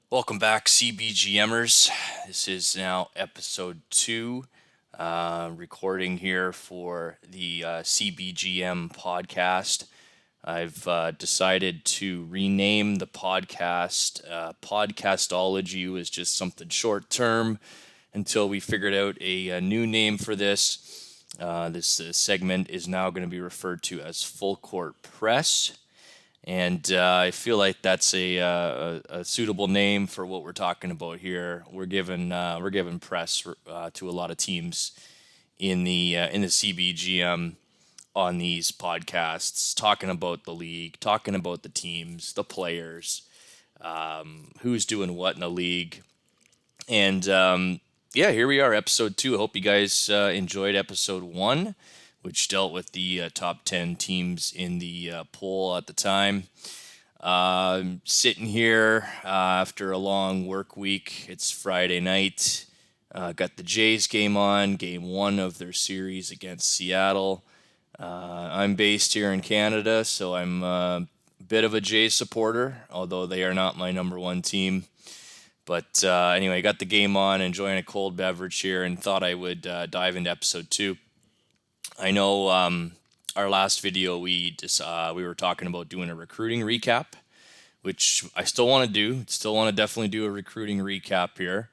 Welcome back, CBGMers. This is now episode 2, recording here for the CBGM podcast. I've decided to rename the podcast. Podcastology was just something short term until we figured out a new name for this. This segment is now going to be referred to as Full Court Press. And I feel like that's a suitable name for what we're talking about here. We're giving press to a lot of teams in the CBGM on these podcasts, talking about the league, talking about the teams, the players, who's doing what in the league, and yeah, here we are, episode 2. I hope you guys enjoyed episode 1, which dealt with the top 10 teams in the poll at the time. Sitting here after a long work week. It's Friday night. Got the Jays game on, game 1 of their series against Seattle. I'm based here in Canada, so I'm a bit of a Jays supporter, although they are not my number one team. But anyway, got the game on, enjoying a cold beverage here, and thought I would dive into episode 2. I know our last video we were talking about doing a recruiting recap, which I still want to do. Still want to definitely do a recruiting recap here.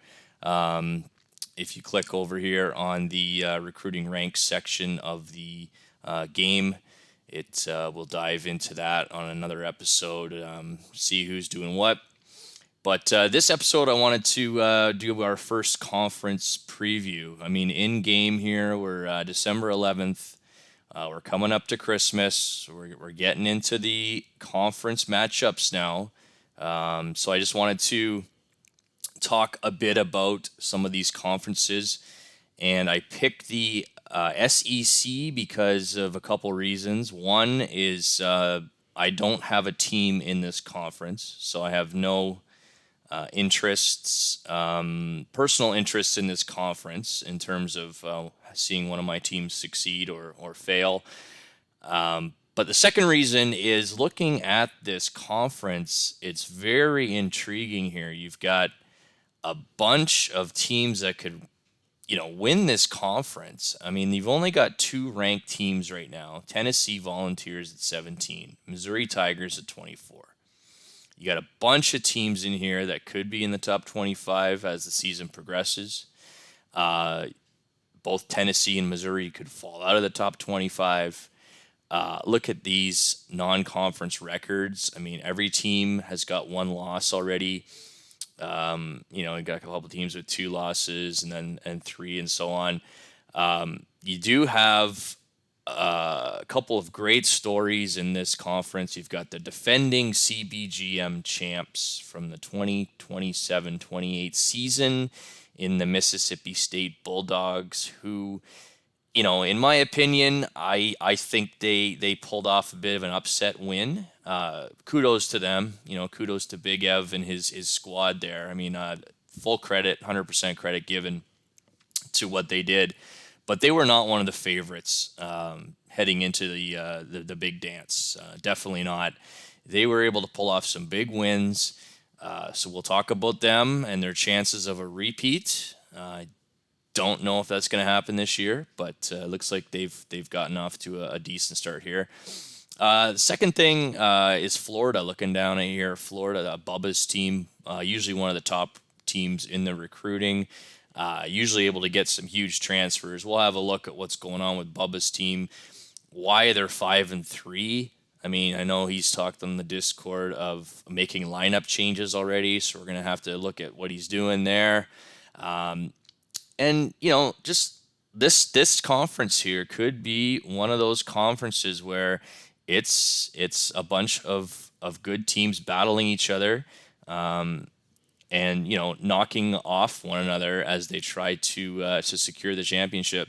If you click over here on the recruiting ranks section of the game, it will dive into that on another episode. See who's doing what. But this episode, I wanted to do our first conference preview. I mean, in game here, we're December 11th. We're coming up to Christmas. We're getting into the conference matchups now. So I just wanted to talk a bit about some of these conferences. And I picked the SEC because of a couple reasons. One is I don't have a team in this conference, so I have no personal interests in this conference in terms of seeing one of my teams succeed or fail. But the second reason is looking at this conference, it's very intriguing here. You've got a bunch of teams that could, win this conference. I mean, you've only got 2 ranked teams right now. Tennessee Volunteers at 17, Missouri Tigers at 24. You got a bunch of teams in here that could be in the top 25 as the season progresses. Both Tennessee and Missouri could fall out of the top 25. Look at these non-conference records. I mean, every team has got 1 loss already. You got a couple of teams with 2 losses and 3 and so on. You do have a couple of great stories in this conference. You've got the defending CBGM champs from the 2027-28 season in the Mississippi State Bulldogs, who, in my opinion, I think they pulled off a bit of an upset win. Kudos to them. Kudos to Big Ev and his squad there. I mean, full credit, 100% credit given to what they did. But they were not one of the favorites heading into the big dance. Definitely not. They were able to pull off some big wins. So we'll talk about them and their chances of a repeat. I don't know if that's going to happen this year, but it looks like they've gotten off to a decent start here. The second thing is Florida. Looking down at here, Florida, Bubba's team, usually one of the top teams in the recruiting. Usually able to get some huge transfers. We'll have a look at what's going on with Bubba's team, why they're 5-3. I mean, I know he's talked on the Discord of making lineup changes already, so we're gonna have to look at what he's doing there. And just this conference here could be one of those conferences where it's a bunch of good teams battling each other. And knocking off one another as they try to secure the championship.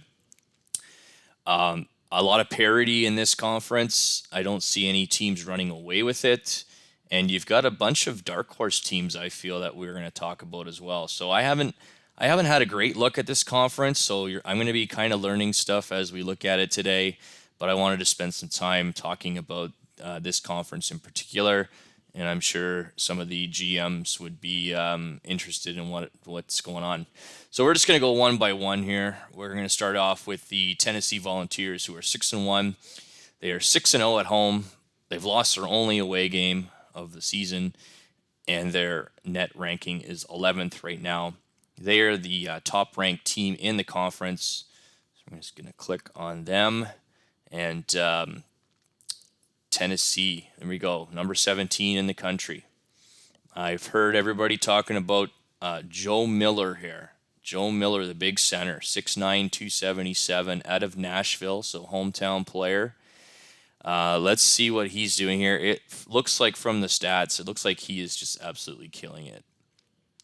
A lot of parity in this conference. I don't see any teams running away with it, and you've got a bunch of dark horse teams. I feel that we're going to talk about as well. So I haven't had a great look at this conference, so I'm going to be kind of learning stuff as we look at it today. But I wanted to spend some time talking about this conference in particular and I'm sure some of the GMs would be interested in what's going on. So we're just going to go one by one here. We're going to start off with the Tennessee Volunteers, who are 6-1. They are 6-0 at home. They've lost their only away game of the season, and their net ranking is 11th right now. They are the top-ranked team in the conference. So I'm just going to click on them. And Tennessee, there we go, number 17 in the country. I've heard everybody talking about Joe Miller here. Joe Miller, the big center, 6'9", 277, out of Nashville, so hometown player. Let's see what he's doing here. It looks like from the stats, it looks like he is just absolutely killing it.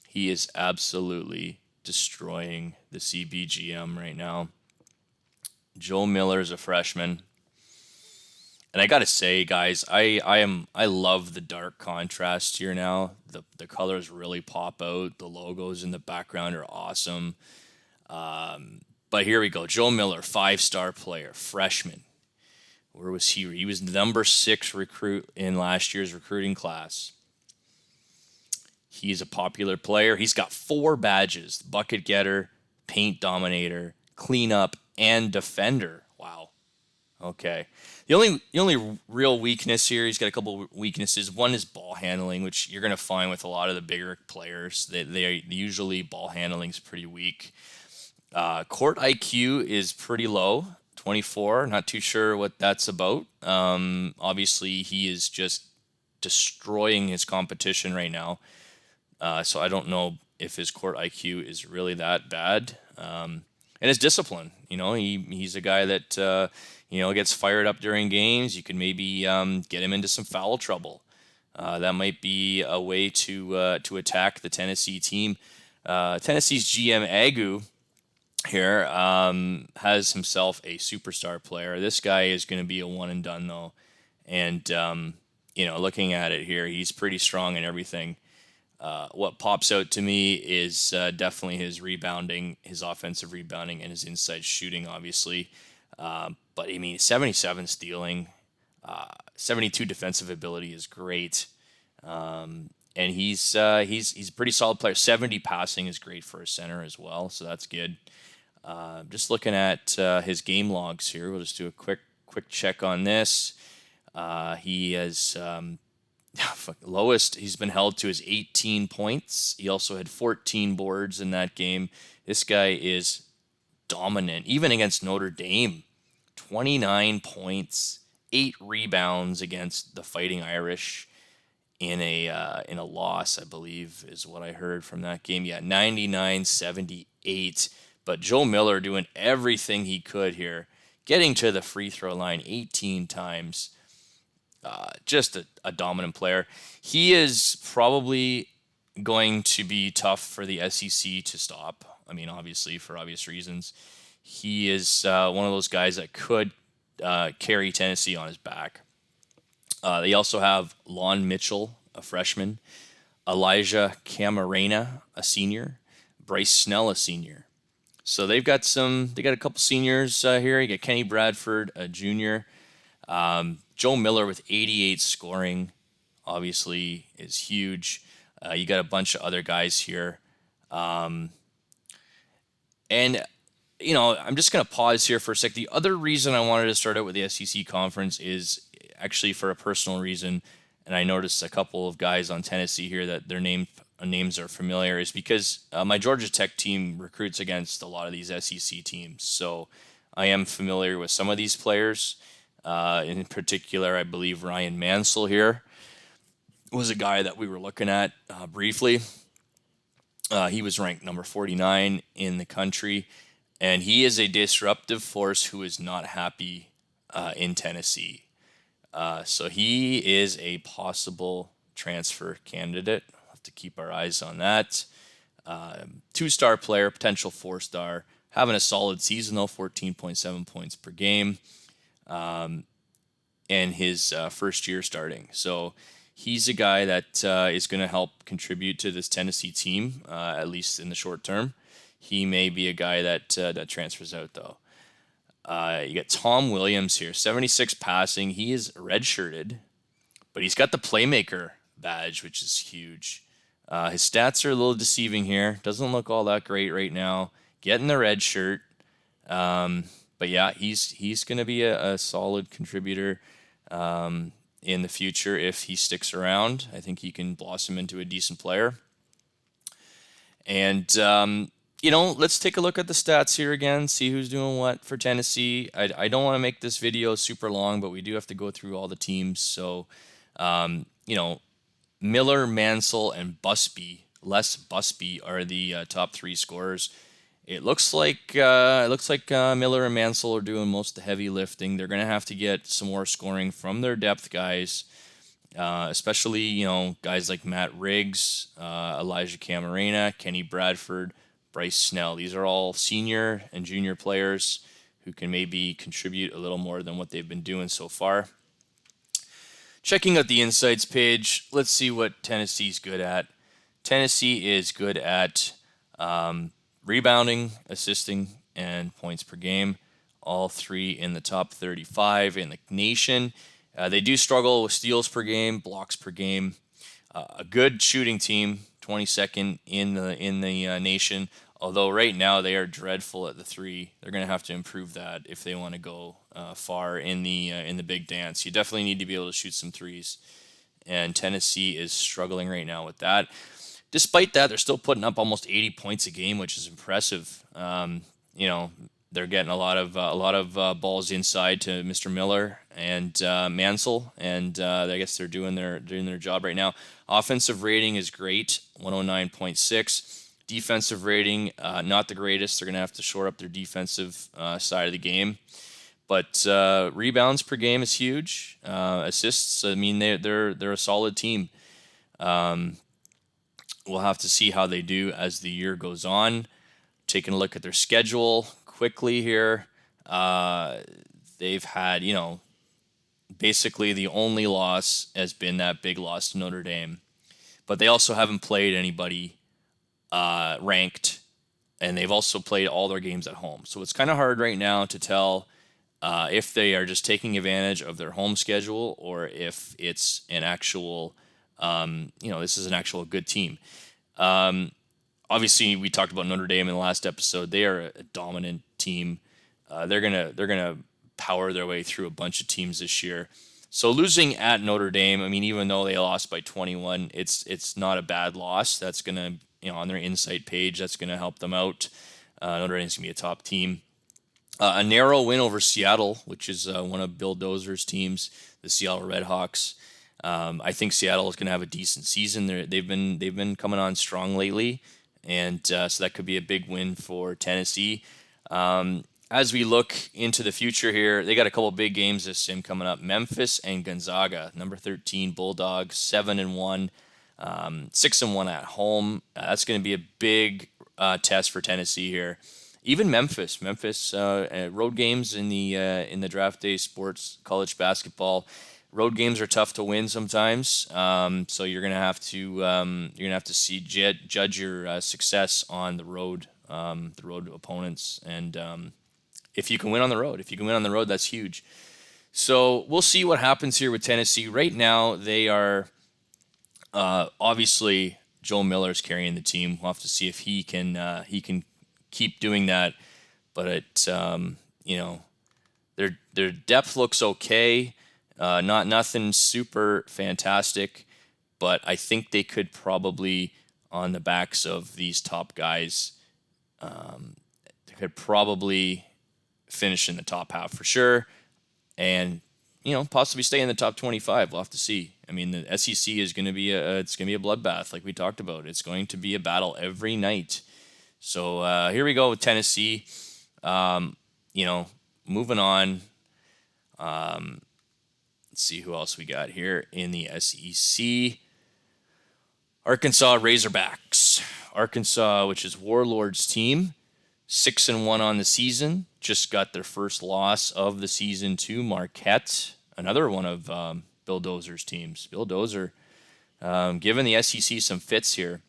He is absolutely destroying the CBGM right now. Joe Miller is a freshman. And I gotta say, guys, I love the dark contrast here now. The colors really pop out. The logos in the background are awesome. But here we go. Joe Miller, 5-star player, freshman. Where was he? He was number 6 recruit in last year's recruiting class. He's a popular player. He's got 4 badges: bucket getter, paint dominator, cleanup, and defender. Wow. Okay. The only real weakness here, he's got a couple weaknesses. One is ball handling, which you're going to find with a lot of the bigger players. They usually ball handling is pretty weak. Court IQ is pretty low, 24. Not too sure what that's about. Obviously, he is just destroying his competition right now. So I don't know if his court IQ is really that bad. And his discipline, he's a guy that gets fired up during games. You can maybe get him into some foul trouble. That might be a way to attack the Tennessee team. Tennessee's GM Agu here has himself a superstar player. This guy is going to be a one and done though, and looking at it here, he's pretty strong in everything. What pops out to me is definitely his rebounding, his offensive rebounding, and his inside shooting, obviously. But I mean, 77 stealing, 72 defensive ability is great, and he's a pretty solid player. 70 passing is great for a center as well, so that's good. Just looking at his game logs here, we'll just do a quick check on this. He has lowest he's been held to is 18 points. He also had 14 boards in that game. This guy is dominant, even against Notre Dame. 29 points, 8 rebounds against the Fighting Irish in a loss, I believe, is what I heard from that game. Yeah, 99-78. But Joe Miller doing everything he could here, getting to the free throw line 18 times. Just a dominant player. He is probably going to be tough for the SEC to stop. I mean, obviously, for obvious reasons. He is one of those guys that could carry Tennessee on his back. They also have Lon Mitchell, a freshman, Elijah Camarena, a senior, Bryce Snell, a senior. So they got a couple seniors here. You got Kenny Bradford, a junior. Joe Miller with 88 scoring, obviously, is huge. You got a bunch of other guys here. And, I'm just going to pause here for a sec. The other reason I wanted to start out with the SEC conference is actually for a personal reason. And I noticed a couple of guys on Tennessee here that their names are familiar, is because my Georgia Tech team recruits against a lot of these SEC teams. So I am familiar with some of these players. In particular, I believe Ryan Mansell here was a guy that we were looking at briefly. He was ranked number 49 in the country, and he is a disruptive force who is not happy in Tennessee. So he is a possible transfer candidate. We'll have to keep our eyes on that. 2-star player, potential 4-star, having a solid season though, 14.7 points per game. And his first year starting. So he's a guy that is going to help contribute to this Tennessee team, at least in the short term. He may be a guy that transfers out, though. You got Tom Williams here, 76 passing. He is redshirted, but he's got the playmaker badge, which is huge. His stats are a little deceiving here. Doesn't look all that great right now. Getting the red shirt. But yeah, he's going to be a solid contributor in the future if he sticks around. I think he can blossom into a decent player. And, let's take a look at the stats here again, see who's doing what for Tennessee. I don't want to make this video super long, but we do have to go through all the teams. So, Miller, Mansell, and Busby, Les Busby, are the top three scorers. It looks like Miller and Mansell are doing most of the heavy lifting. They're going to have to get some more scoring from their depth guys, especially guys like Matt Riggs, Elijah Camarena, Kenny Bradford, Bryce Snell. These are all senior and junior players who can maybe contribute a little more than what they've been doing so far. Checking out the insights page, let's see what Tennessee's good at. Tennessee is good at rebounding, assisting, and points per game. All three in the top 35 in the nation. They do struggle with steals per game, blocks per game. A good shooting team, 22nd in the nation. Although right now they are dreadful at the three. They're going to have to improve that if they want to go far in the big dance. You definitely need to be able to shoot some threes, and Tennessee is struggling right now with that. Despite that, they're still putting up almost 80 points a game, which is impressive. They're getting a lot of balls inside to Mr. Miller and Mansell, and I guess they're doing their job right now. Offensive rating is great, 109.6. Defensive rating, not the greatest. They're going to have to shore up their defensive side of the game. But rebounds per game is huge. Assists, I mean, they're a solid team. We'll have to see how they do as the year goes on. Taking a look at their schedule quickly here. They've had, basically the only loss has been that big loss to Notre Dame. But they also haven't played anybody ranked, and they've also played all their games at home. So it's kind of hard right now to tell if they are just taking advantage of their home schedule or if it's an actual, this is an actual good team. Obviously, we talked about Notre Dame in the last episode. They are a dominant team. They're gonna power their way through a bunch of teams this year. So losing at Notre Dame, I mean, even though they lost by 21, it's not a bad loss. That's gonna, on their insight page, that's gonna help them out. Notre Dame's gonna be a top team. A narrow win over Seattle, which is one of Bill Dozer's teams, the Seattle Redhawks. I think Seattle is going to have a decent season. They've been coming on strong lately, and so that could be a big win for Tennessee. As we look into the future here, they got a couple big games this sim coming up. Memphis and Gonzaga, number 13 Bulldogs, 7-1, 6-1 at home. That's going to be a big test for Tennessee here. Even Memphis road games in the draft day sports, college basketball. Road games are tough to win sometimes, so you're gonna have to judge your success on the road opponents, and if you can win on the road, that's huge. So we'll see what happens here with Tennessee. Right now, they are obviously Joe Miller's carrying the team. We'll have to see if he can keep doing that, but their depth looks okay. Nothing super fantastic, but I think they could probably, on the backs of these top guys, they could probably finish in the top half for sure, and possibly stay in the top 25. We'll have to see. I mean, the SEC is going to be a bloodbath, like we talked about. It's going to be a battle every night. So here we go with Tennessee. Moving on. Let's see who else we got here in the SEC. Arkansas Razorbacks. Arkansas, which is Warlord's team, 6-1 on the season. Just got their first loss of the season to Marquette, another one of Bill Dozer's teams. Bill Dozer giving the SEC some fits here.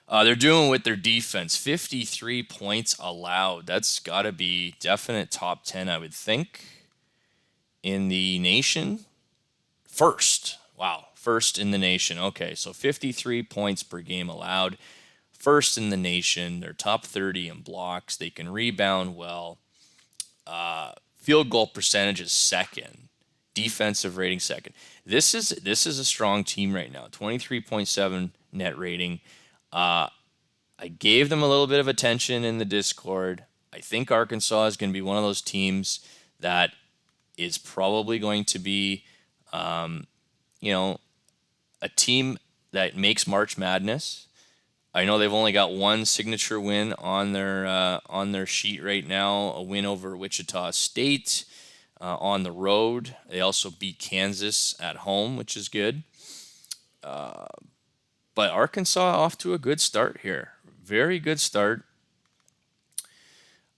They're doing with their defense, 53 points allowed. That's got to be definite top 10, I would think, in the nation. First first in the nation. Okay, so 53 points per game allowed. First in the nation. They're top 30 in blocks. They can rebound well. Field goal percentage is second. Defensive rating second. This is a strong team right now. 23.7 net rating. I gave them a little bit of attention in the Discord. I think Arkansas is going to be one of those teams that is probably going to be, a team that makes March Madness. I know they've only got one signature win on their sheet right now, a win over Wichita State on the road. They also beat Kansas at home, which is good. But Arkansas off to a good start here. Very good start.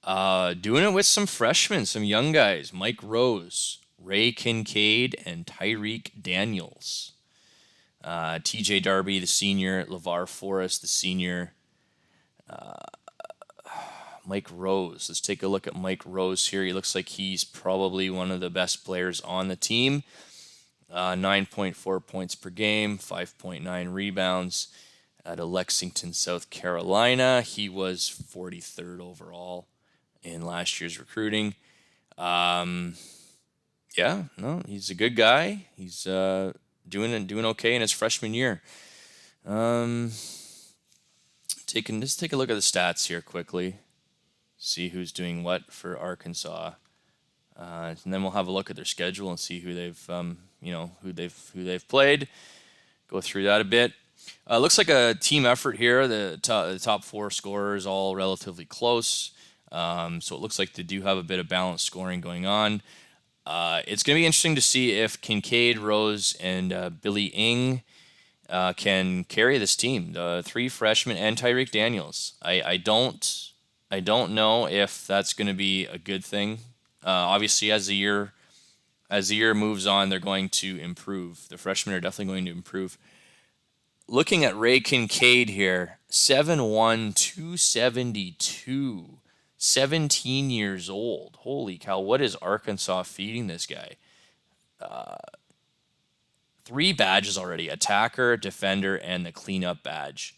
Doing it with some freshmen, some young guys. Mike Rose, Ray Kincaid, and Tyreek Daniels. TJ Darby, the senior. LeVar Forrest, the senior. Mike Rose. Let's take a look at Mike Rose here. He looks like he's probably one of the best players on the team. 9.4 points per game, 5.9 rebounds. Out of Lexington, South Carolina. He was 43rd overall in last year's recruiting. He's a good guy. He's doing okay in his freshman year. Just take a look at the stats here quickly. See who's doing what for Arkansas, and then we'll have a look at their schedule and see who they've played. Go through that a bit. Looks like a team effort here. The top four scorers all relatively close. So it looks like they do have a bit of balanced scoring going on. It's going to be interesting to see if Kincaid, Rose, and Billy Ng can carry this team. The three freshmen and Tyreek Daniels. I don't know if that's going to be a good thing. Obviously, as the year moves on, they're going to improve. The freshmen are definitely going to improve. Looking at Ray Kincaid here, 7'1", 272, 17 years old. Holy cow, what is Arkansas feeding this guy? 3 badges already, attacker, defender, and the cleanup badge.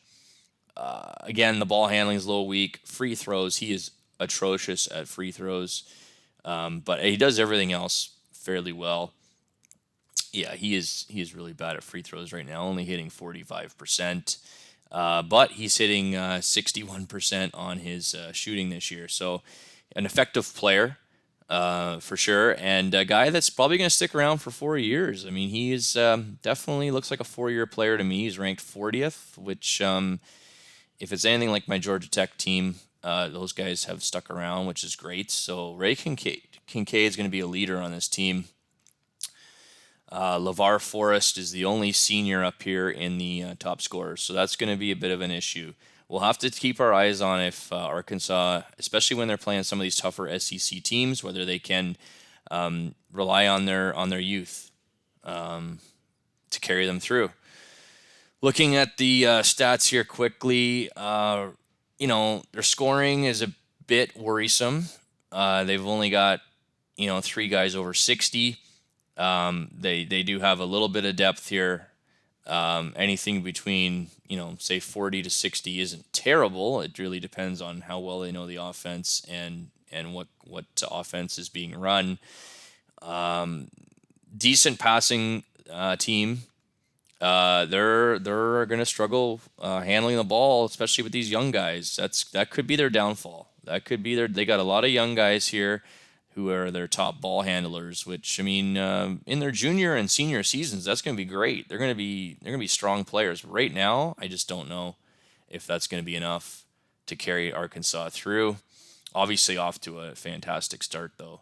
Again, the ball handling is a little weak. Free throws, he is atrocious at free throws. But he does everything else fairly well. Yeah, he is really bad at free throws right now, only hitting 45%. But he's hitting 61% on his shooting this year. So an effective player for sure, and a guy that's probably going to stick around for 4 years. I mean, he is definitely looks like a 4-year player to me. He's ranked 40th, which if it's anything like my Georgia Tech team, those guys have stuck around, which is great. So Ray Kincaid is going to be a leader on this team. LeVar Forrest is the only senior up here in the top scorers, so that's going to be a bit of an issue. We'll have to keep our eyes on if Arkansas, especially when they're playing some of these tougher SEC teams, whether they can rely on their youth to carry them through. Looking at the stats here quickly, their scoring is a bit worrisome. They've only got 3 guys over 60. They do have a little bit of depth here. Anything between, say 40 to 60 isn't terrible. It really depends on how well they know the offense and what offense is being run. Decent passing team. They're going to struggle handling the ball, especially with these young guys. That could be their downfall. They got a lot of young guys here who are their top ball handlers, which, I mean, in their junior and senior seasons, that's going to be great. They're going to be strong players. But right now, I just don't know if that's going to be enough to carry Arkansas through. Obviously, off to a fantastic start, though.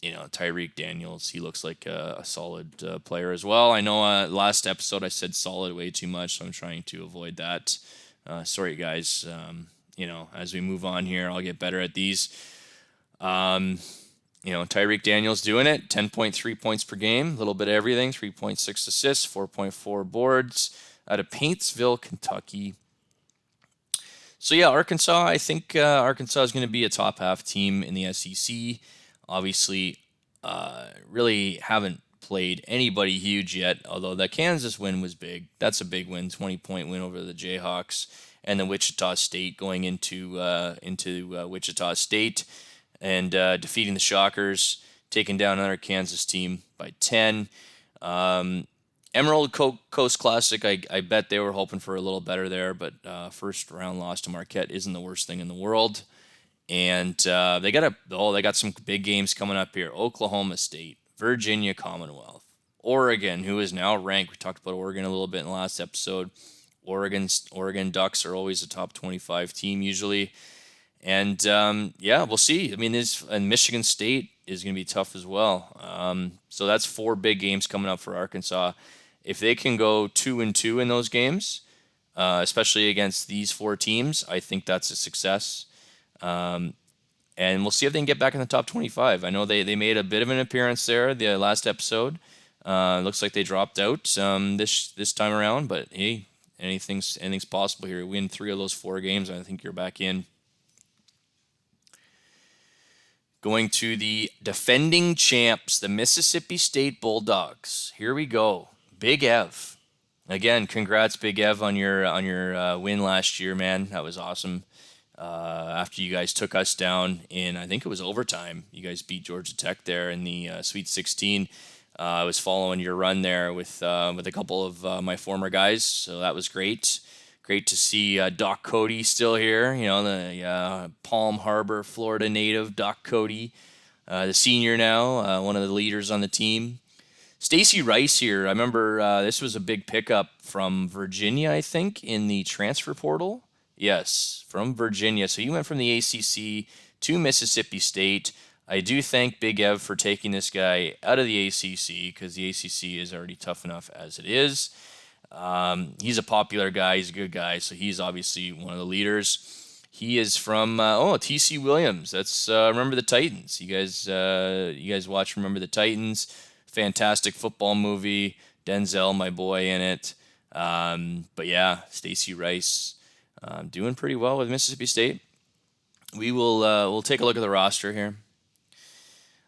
Tyreek Daniels, he looks like a solid player as well. I know last episode I said solid way too much, so I'm trying to avoid that. Sorry, guys. As we move on here, I'll get better at these. Tyreek Daniels doing it, 10.3 points per game, a little bit of everything, 3.6 assists, 4.4 boards out of Paintsville, Kentucky. So yeah, Arkansas, I think Arkansas is going to be a top half team in the SEC. Obviously, really haven't played anybody huge yet, although that Kansas win was big. That's a big win, 20-point win over the Jayhawks, and the Wichita State going into Wichita State and defeating the Shockers, taking down another Kansas team by 10. Emerald Coast Classic, I bet they were hoping for a little better there, but first round loss to Marquette isn't the worst thing in the world. And they got some big games coming up here. Oklahoma State, Virginia Commonwealth, Oregon, who is now ranked. We talked about Oregon a little bit in the last episode. Oregon Ducks are always a top 25 team usually. And we'll see. I mean, and Michigan State is going to be tough as well. So that's 4 big games coming up for Arkansas. If they can go 2-2 in those games, especially against these 4 teams, I think that's a success. And we'll see if they can get back in the top 25. I know they made a bit of an appearance there the last episode. Looks like they dropped out this time around, but hey, anything's possible here. Win 3 of those 4 games, and I think you're back in. Going to the defending champs, the Mississippi State Bulldogs. Here we go. Big Ev. Again, congrats, Big Ev, on your win last year, man. That was awesome. After you guys took us down in, I think it was overtime, you guys beat Georgia Tech there in the Sweet 16. I was following your run there with a couple of my former guys, so that was great. Great to see Doc Cody still here. You know, the Palm Harbor, Florida native, Doc Cody, the senior now, one of the leaders on the team. Stacy Rice here. I remember this was a big pickup from Virginia, I think, in the transfer portal. Yes, from Virginia. So you went from the ACC to Mississippi State. I do thank Big Ev for taking this guy out of the ACC because the ACC is already tough enough as it is. He's a popular guy. He's a good guy. So he's obviously one of the leaders. He is from T.C. Williams. That's Remember the Titans. You guys watch Remember the Titans. Fantastic football movie. Denzel, my boy, in it. But yeah, Stacy Rice doing pretty well with Mississippi State. We'll take a look at the roster here.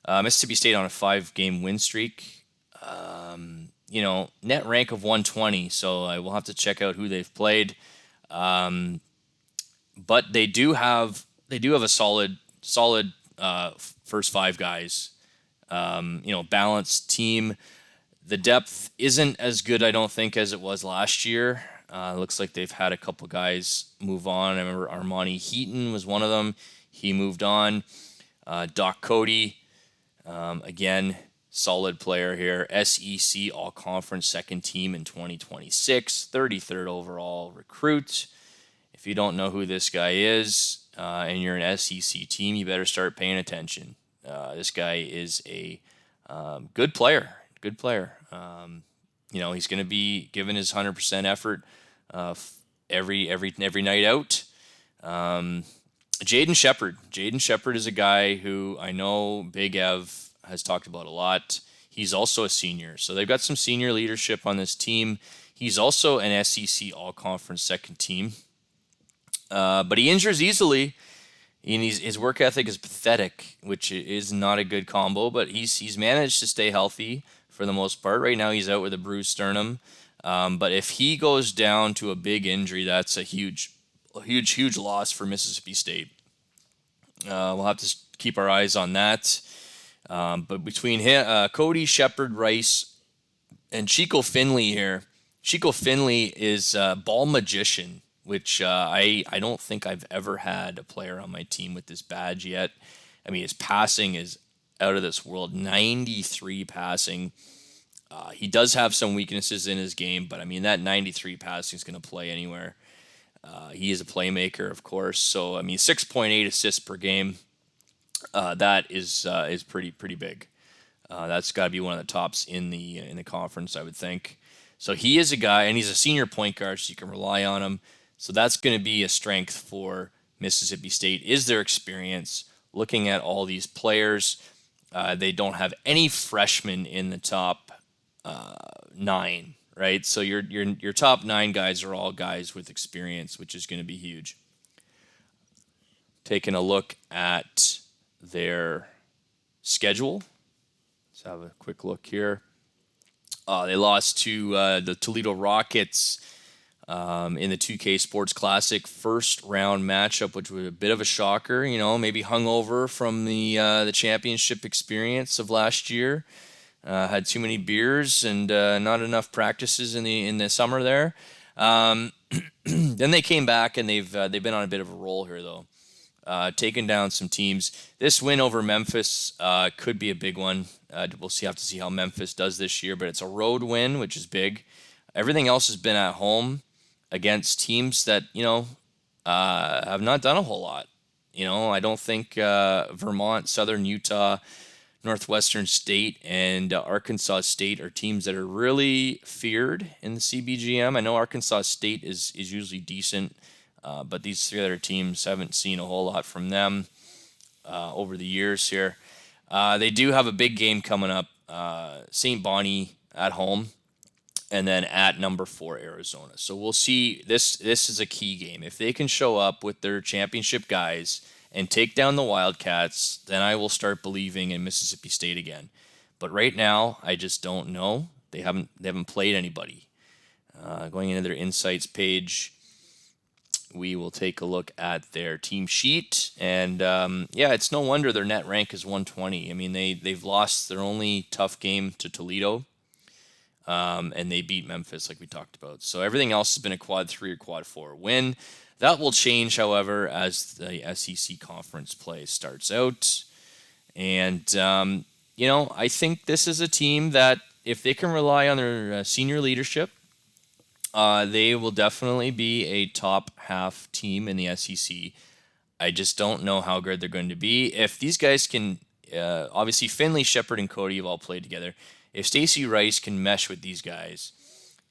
Mississippi State on a 5-game win streak. Net rank of 120. So I will have to check out who they've played. But they do have a solid first 5 guys. Balanced team. The depth isn't as good, I don't think, as it was last year. Looks like they've had a couple guys move on. I remember Armani Heaton was one of them. He moved on. Doc Cody, again, solid player here. SEC All-Conference second team in 2026. 33rd overall recruit. If you don't know who this guy is and you're an SEC team, you better start paying attention. This guy is a good player. Good player. He's going to be giving his 100% effort every night out. Jaden Shepard. Jaden Shepard is a guy who I know Big Ev has talked about a lot. He's also a senior. So they've got some senior leadership on this team. He's also an SEC All-Conference second team. But he injures easily. And his work ethic is pathetic, which is not a good combo, but he's managed to stay healthy for the most part. Right now he's out with a bruised sternum. But if he goes down to a big injury, that's a huge loss for Mississippi State. We'll have to keep our eyes on that. But between him, Cody, Shepard, Rice, and Chico Finley here, Chico Finley is a ball magician, which I don't think I've ever had a player on my team with this badge yet. I mean, his passing is out of this world. 93 passing. He does have some weaknesses in his game, but I mean, that 93 passing is going to play anywhere. He is a playmaker, of course. So, I mean, 6.8 assists per game. That is pretty big. That's got to be one of the tops in the conference, I would think. So he is a guy, and he's a senior point guard, so you can rely on him. So that's going to be a strength for Mississippi State, is their experience. Looking at all these players, they don't have any freshmen in the top 9, right? So your top 9 guys are all guys with experience, which is going to be huge. Taking a look at their schedule. Let's have a quick look here. They lost to the Toledo Rockets in the 2K Sports Classic first round matchup, which was a bit of a shocker. Maybe hungover from the championship experience of last year. Had too many beers and not enough practices in the summer there. Um, then they came back and they've been on a bit of a roll here though, taking down some teams. This win over Memphis could be a big one. We'll have to see how Memphis does this year, but it's a road win, which is big. Everything else has been at home against teams that have not done a whole lot. I don't think Vermont, Southern Utah, Northwestern State, and Arkansas State are teams that are really feared in the CBGM. I know Arkansas State is usually decent, but these three other teams haven't seen a whole lot from them over the years here. They do have a big game coming up, St. Bonnie at home, and then at number 4 Arizona. So we'll see. This is a key game. If they can show up with their championship guys and take down the Wildcats, then I will start believing in Mississippi State again. But right now, I just don't know. They haven't played anybody. Going into their insights page, we will take a look at their team sheet, and it's no wonder their net rank is 120. I mean, they've lost their only tough game to Toledo, and they beat Memphis like we talked about. So everything else has been a quad 3 or quad 4 win. That will change, however, as the SEC conference play starts out. And, I think this is a team that if they can rely on their senior leadership, they will definitely be a top half team in the SEC. I just don't know how good they're going to be. If these guys can, obviously Finley, Shepard, and Cody have all played together. If Stacey Rice can mesh with these guys,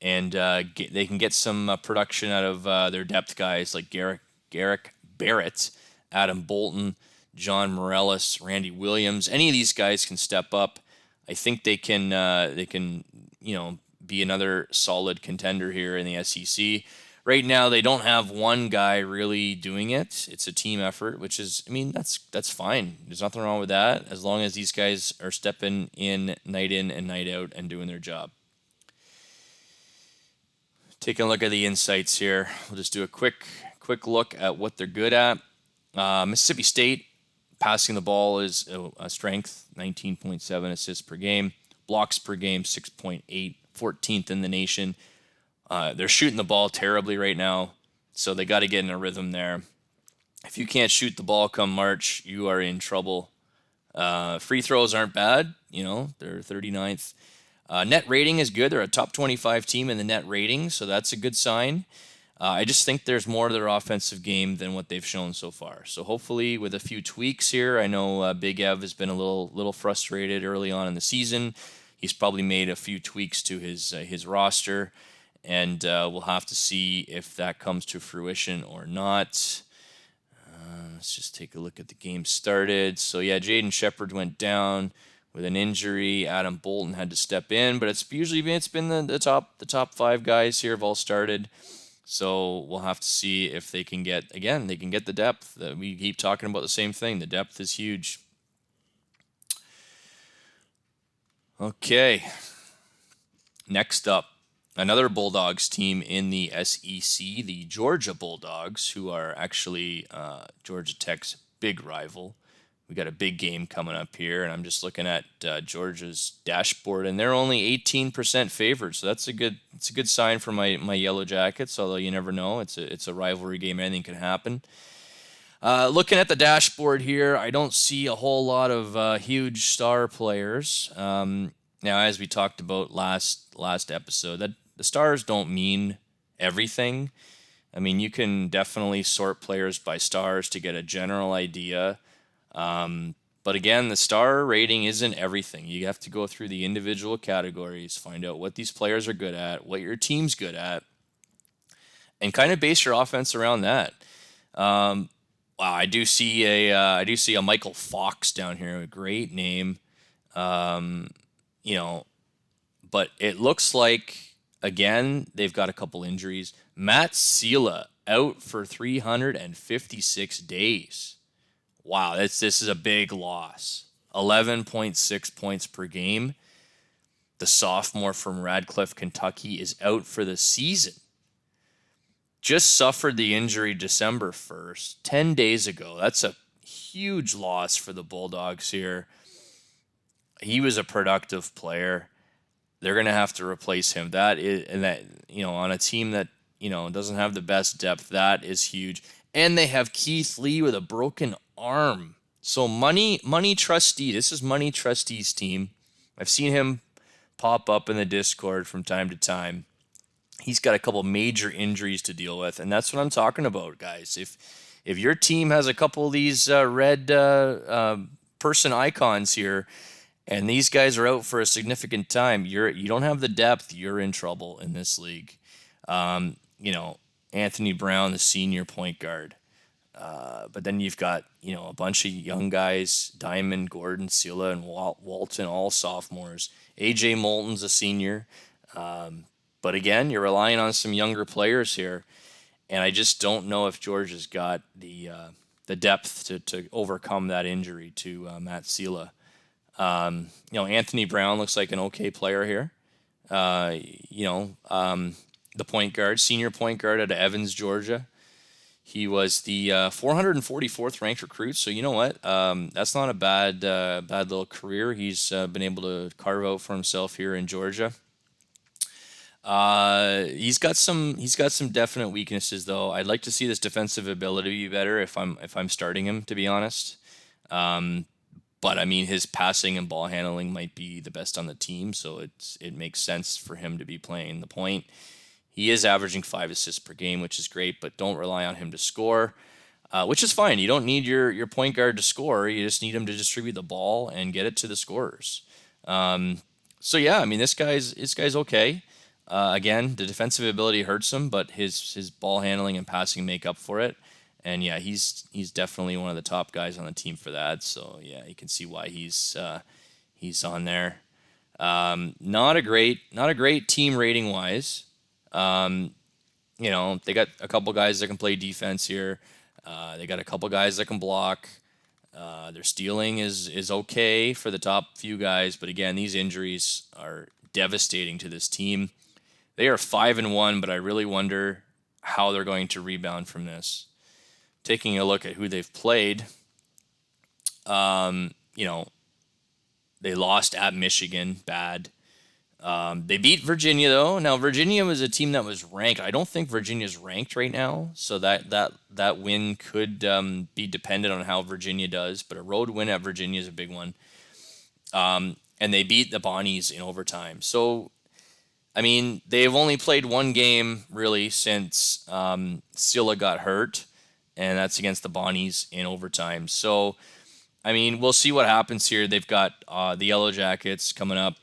and they can get some production out of their depth guys like Garrick Barrett, Adam Bolton, John Morellis, Randy Williams. Any of these guys can step up. I think they can be another solid contender here in the SEC. Right now, they don't have one guy really doing it. It's a team effort, which is, that's fine. There's nothing wrong with that as long as these guys are stepping in and night out and doing their job. Taking a look at the insights here. We'll just do a quick look at what they're good at. Mississippi State, passing the ball is a strength, 19.7 assists per game. Blocks per game, 6.8, 14th in the nation. They're shooting the ball terribly right now, so they got to get in a rhythm there. If you can't shoot the ball come March, you are in trouble. Free throws aren't bad. They're 39th. Net rating is good. They're a top 25 team in the net rating, so that's a good sign. I just think there's more to their offensive game than what they've shown so far. So hopefully with a few tweaks here, I know Big Ev has been a little frustrated early on in the season. He's probably made a few tweaks to his roster, and we'll have to see if that comes to fruition or not. Let's just take a look at the game started. So yeah, Jaden Shepard went down with an injury. Adam Bolton had to step in, but it's been the top 5 guys here have all started. So we'll have to see if they can get the depth. We keep talking about the same thing. The depth is huge. Okay. Next up, another Bulldogs team in the SEC, the Georgia Bulldogs, who are actually Georgia Tech's big rival. We got a big game coming up here, and I'm just looking at Georgia's dashboard, and they're only 18% favored. So that's a good sign for my Yellow Jackets. Although you never know, it's a rivalry game; anything can happen. Looking at the dashboard here, I don't see a whole lot of huge star players. Now, as we talked about last episode, that the stars don't mean everything. You can definitely sort players by stars to get a general idea. But again, the star rating isn't everything. You have to go through the individual categories, find out what these players are good at, what your team's good at, and kind of base your offense around that. Wow, I do see a Michael Fox down here, a great name. But it looks like again they've got a couple injuries. Matt Sela out for 356 days. Wow, this is a big loss. 11.6 points per game. the sophomore from Radcliffe, Kentucky, is out for the season. Just suffered the injury December 1st, 10 days ago. That's a huge loss for the Bulldogs here. He was a productive player. They're going to have to replace him. That is, and that, on a team that, doesn't have the best depth, that is huge. And they have Keith Lee with a broken arm. So Money Trustee, this is Money Trustee's team. I've seen him pop up in the Discord from time to time. He's got a couple major injuries to deal with, and that's what I'm talking about, guys. If your team has a couple of these red person icons here, and these guys are out for a significant time, you don't have the depth, you're in trouble in this league. Anthony Brown, the senior point guard. But then you've got, a bunch of young guys, Diamond, Gordon, Silla, and Walton, all sophomores. AJ Moulton's a senior. But again, you're relying on some younger players here. And I just don't know if George has got the depth to overcome that injury to Matt Silla. Anthony Brown looks like an okay player here. The point guard, senior point guard out of Evans, Georgia. He was the 444th ranked recruit. So you know what? That's not a bad little career he's been able to carve out for himself here in Georgia. He's got some definite weaknesses though. I'd like to see this defensive ability be better if I'm starting him, to be honest. But I mean, his passing and ball handling might be the best on the team, so it makes sense for him to be playing the point. He is averaging 5 assists per game, which is great, but don't rely on him to score, which is fine. You don't need your point guard to score. You just need him to distribute the ball and get it to the scorers. So yeah, I mean, this guy's okay. Again, the defensive ability hurts him, but his ball handling and passing make up for it. And yeah, he's definitely one of the top guys on the team for that. So yeah, you can see why he's on there. Not a great team rating wise. They got a couple guys that can play defense here. They got a couple guys that can block. Their stealing is okay for the top few guys, but again, these injuries are devastating to this team. They are 5-1, but I really wonder how they're going to rebound from this. Taking a look at who they've played, they lost at Michigan, bad. They beat Virginia though. Now Virginia was a team that was ranked. I don't think Virginia's ranked right now, so that win could be dependent on how Virginia does. But a road win at Virginia is a big one. And they beat the Bonnies in overtime. So, I mean, they've only played one game really since Silla got hurt, and that's against the Bonnies in overtime. So, I mean, we'll see what happens here. They've got the Yellow Jackets coming up,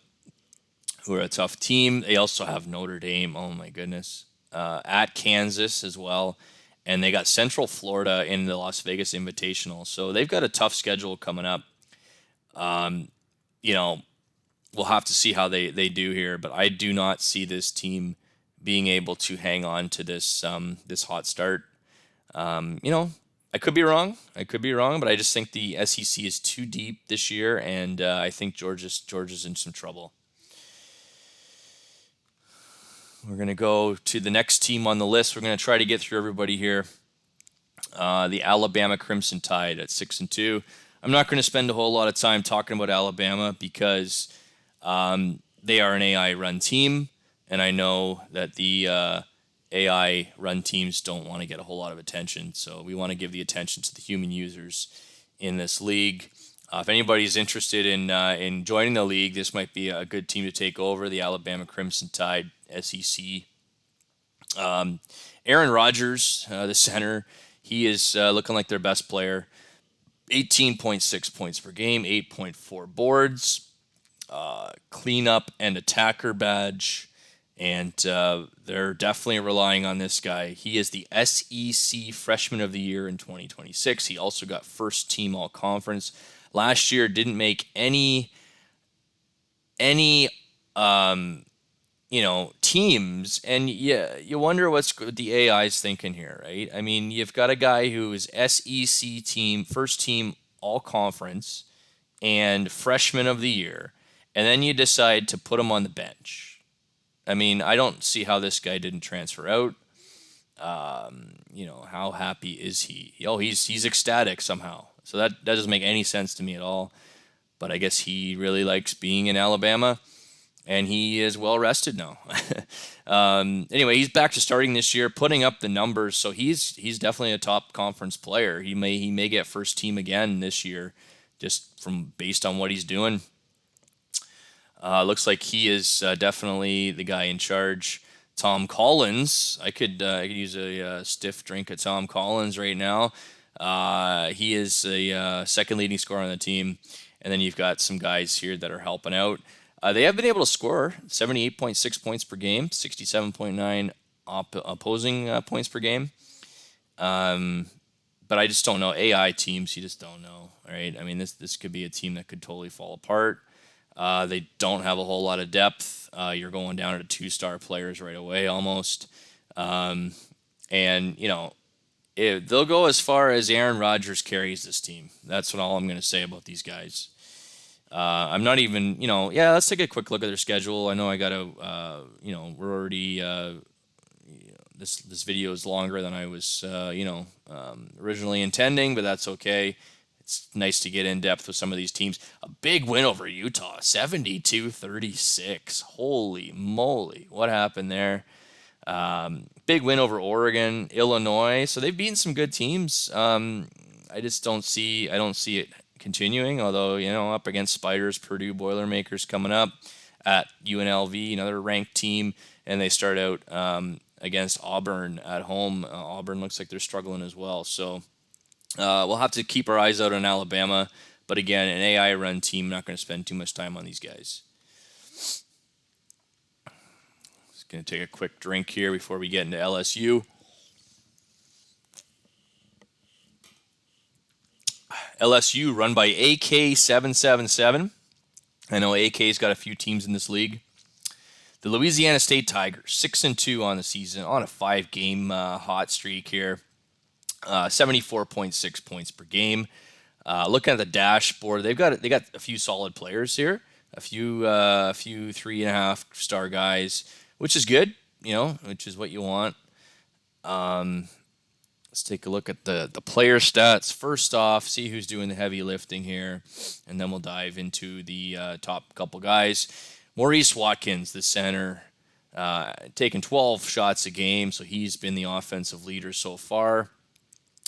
who are a tough team. They also have Notre Dame, oh my goodness, at Kansas as well. And they got Central Florida in the Las Vegas Invitational. So they've got a tough schedule coming up. We'll have to see how they do here, but I do not see this team being able to hang on to this hot start. I could be wrong, but I just think the SEC is too deep this year, and I think Georgia's in some trouble. We're going to go to the next team on the list. We're going to try to get through everybody here. The Alabama Crimson Tide at 6-2. I'm not going to spend a whole lot of time talking about Alabama because they are an AI-run team, and I know that the AI-run teams don't want to get a whole lot of attention, so we want to give the attention to the human users in this league. If anybody's interested in joining the league, this might be a good team to take over, the Alabama Crimson Tide SEC. Aaron Rodgers, the center, he is looking like their best player. 18.6 points per game, 8.4 boards, cleanup and attacker badge, and they're definitely relying on this guy. He is the SEC Freshman of the Year in 2026. He also got first team All-Conference. Last year didn't make any teams, and yeah, you wonder what the AI's thinking here, right? I mean, you've got a guy who is SEC team, first team All-Conference, and Freshman of the Year, and then you decide to put him on the bench. I mean, I don't see how this guy didn't transfer out. How happy is he? Oh, he's ecstatic somehow. So that doesn't make any sense to me at all. But I guess he really likes being in Alabama, and he is well rested now. Anyway, he's back to starting this year, putting up the numbers. So he's definitely a top conference player. He may get first team again this year, just from based on what he's doing. Looks like he is definitely the guy in charge. Tom Collins, I could use a stiff drink of Tom Collins right now. He is a second leading scorer on the team. And then you've got some guys here that are helping out. They have been able to score 78.6 points per game, 67.9 opposing points per game. But I just don't know. AI teams, you just don't know, right? I mean, this could be a team that could totally fall apart. They don't have a whole lot of depth. You're going down to 2-star players right away almost. And, they'll go as far as Aaron Rodgers carries this team. That's all I'm going to say about these guys. I'm not even, let's take a quick look at their schedule. I know I got to, we're already, this video is longer than I was, originally intending, but that's okay. It's nice to get in depth with some of these teams. A big win over Utah, 72-36. Holy moly. What happened there? Big win over Oregon, Illinois. So they've beaten some good teams. I don't see it continuing, although, up against Spiders, Purdue, Boilermakers coming up at UNLV, another ranked team, and they start out against Auburn at home. Auburn looks like they're struggling as well. So we'll have to keep our eyes out on Alabama. But again, an AI-run team, not going to spend too much time on these guys. Just going to take a quick drink here before we get into LSU. LSU run by AK777. I know AK's got a few teams in this league. The Louisiana State Tigers, 6-2 on the season, on a 5-game hot streak here. 74.6 points per game. Looking at the dashboard, they got a few solid players here, a few 3.5-star guys, which is good, which is what you want. Let's take a look at the player stats. First off, see who's doing the heavy lifting here, and then we'll dive into the top couple guys. Maurice Watkins, the center, taking 12 shots a game, so he's been the offensive leader so far.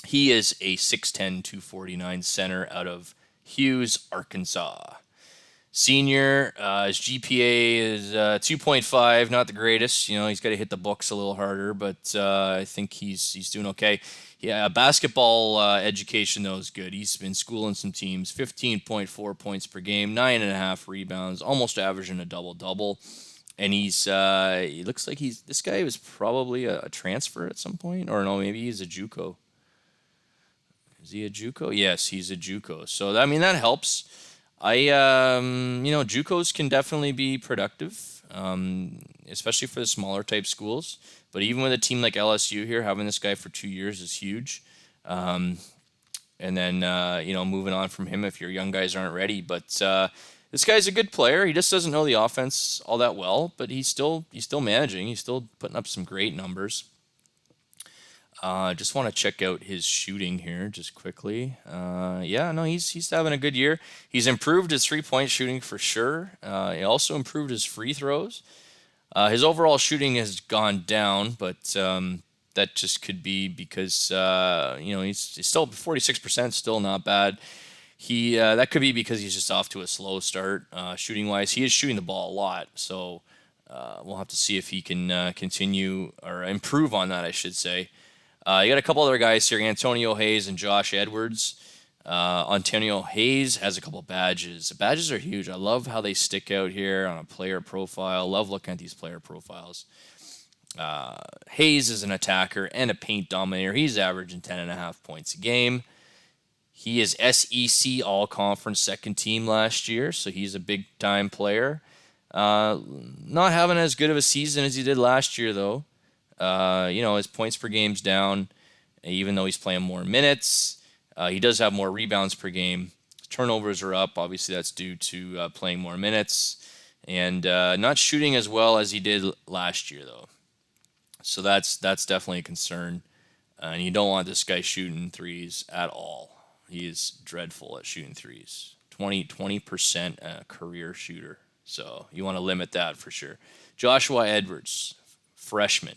He is a 6'10", 249 center out of Hughes, Arkansas. Senior, his GPA is 2.5, not the greatest. He's got to hit the books a little harder, but I think he's doing okay. Yeah, basketball education, though, is good. He's been schooling some teams, 15.4 points per game, 9.5 rebounds, almost averaging a double-double. And he looks like this guy was probably a transfer at some point, or no, maybe he's a JUCO. Is he a JUCO? Yes, he's a JUCO. So, that helps. JUCOs can definitely be productive, especially for the smaller type schools. But even with a team like LSU here, having this guy for 2 years is huge. And then, moving on from him if your young guys aren't ready. But this guy's a good player. He just doesn't know the offense all that well, but he's still managing. He's still putting up some great numbers. Just want to check out his shooting here just quickly. He's having a good year. He's improved his 3-point shooting for sure. He also improved his free throws. His overall shooting has gone down, but that just could be because he's still 46%, still not bad. That could be because he's just off to a slow start shooting wise. He is shooting the ball a lot, so we'll have to see if he can continue or improve on that, I should say. You got a couple other guys here, Antonio Hayes and Josh Edwards. Antonio Hayes has a couple badges. The badges are huge. I love how they stick out here on a player profile. Love looking at these player profiles. Hayes is an attacker and a paint dominator. He's averaging 10.5 points a game. He is SEC All-Conference second team last year, so he's a big-time player. Not having as good of a season as he did last year, though. His points per game's down, even though he's playing more minutes. He does have more rebounds per game. Turnovers are up. Obviously, that's due to playing more minutes and not shooting as well as he did last year, though. So that's definitely a concern. And you don't want this guy shooting threes at all. He is dreadful at shooting threes. 20% career shooter. So you want to limit that for sure. Joshua Edwards, freshman.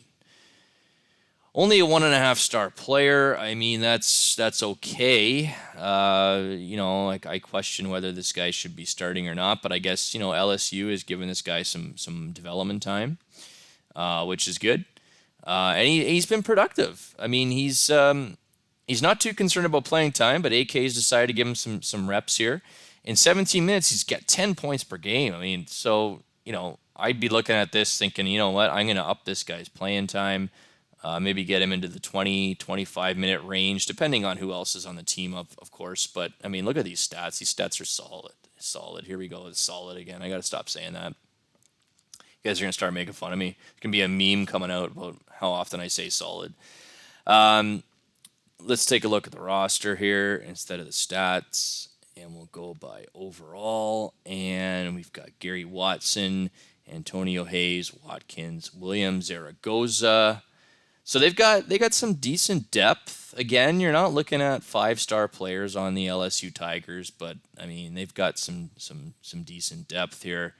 Only a 1.5-star player. I mean, that's okay. Like I question whether this guy should be starting or not, but I guess LSU has given this guy some development time, which is good. And he's been productive. I mean, he's not too concerned about playing time, but AK's decided to give him some reps here. In 17 minutes, he's got 10 points per game. I mean, so I'd be looking at this thinking, you know what, I'm going to up this guy's playing time. Maybe get him into the 20, 25-minute range, depending on who else is on the team, of course. But, I mean, look at these stats. These stats are solid. Solid. Here we go. It's solid again. I got to stop saying that. You guys are going to start making fun of me. It's going to be a meme coming out about how often I say solid. Let's take a look at the roster here instead of the stats. And we'll go by overall. And we've got Gary Watson, Antonio Hayes, Watkins, William Zaragoza. So they got some decent depth. Again, you're not looking at 5-star players on the LSU Tigers, but I mean they've got some decent depth here.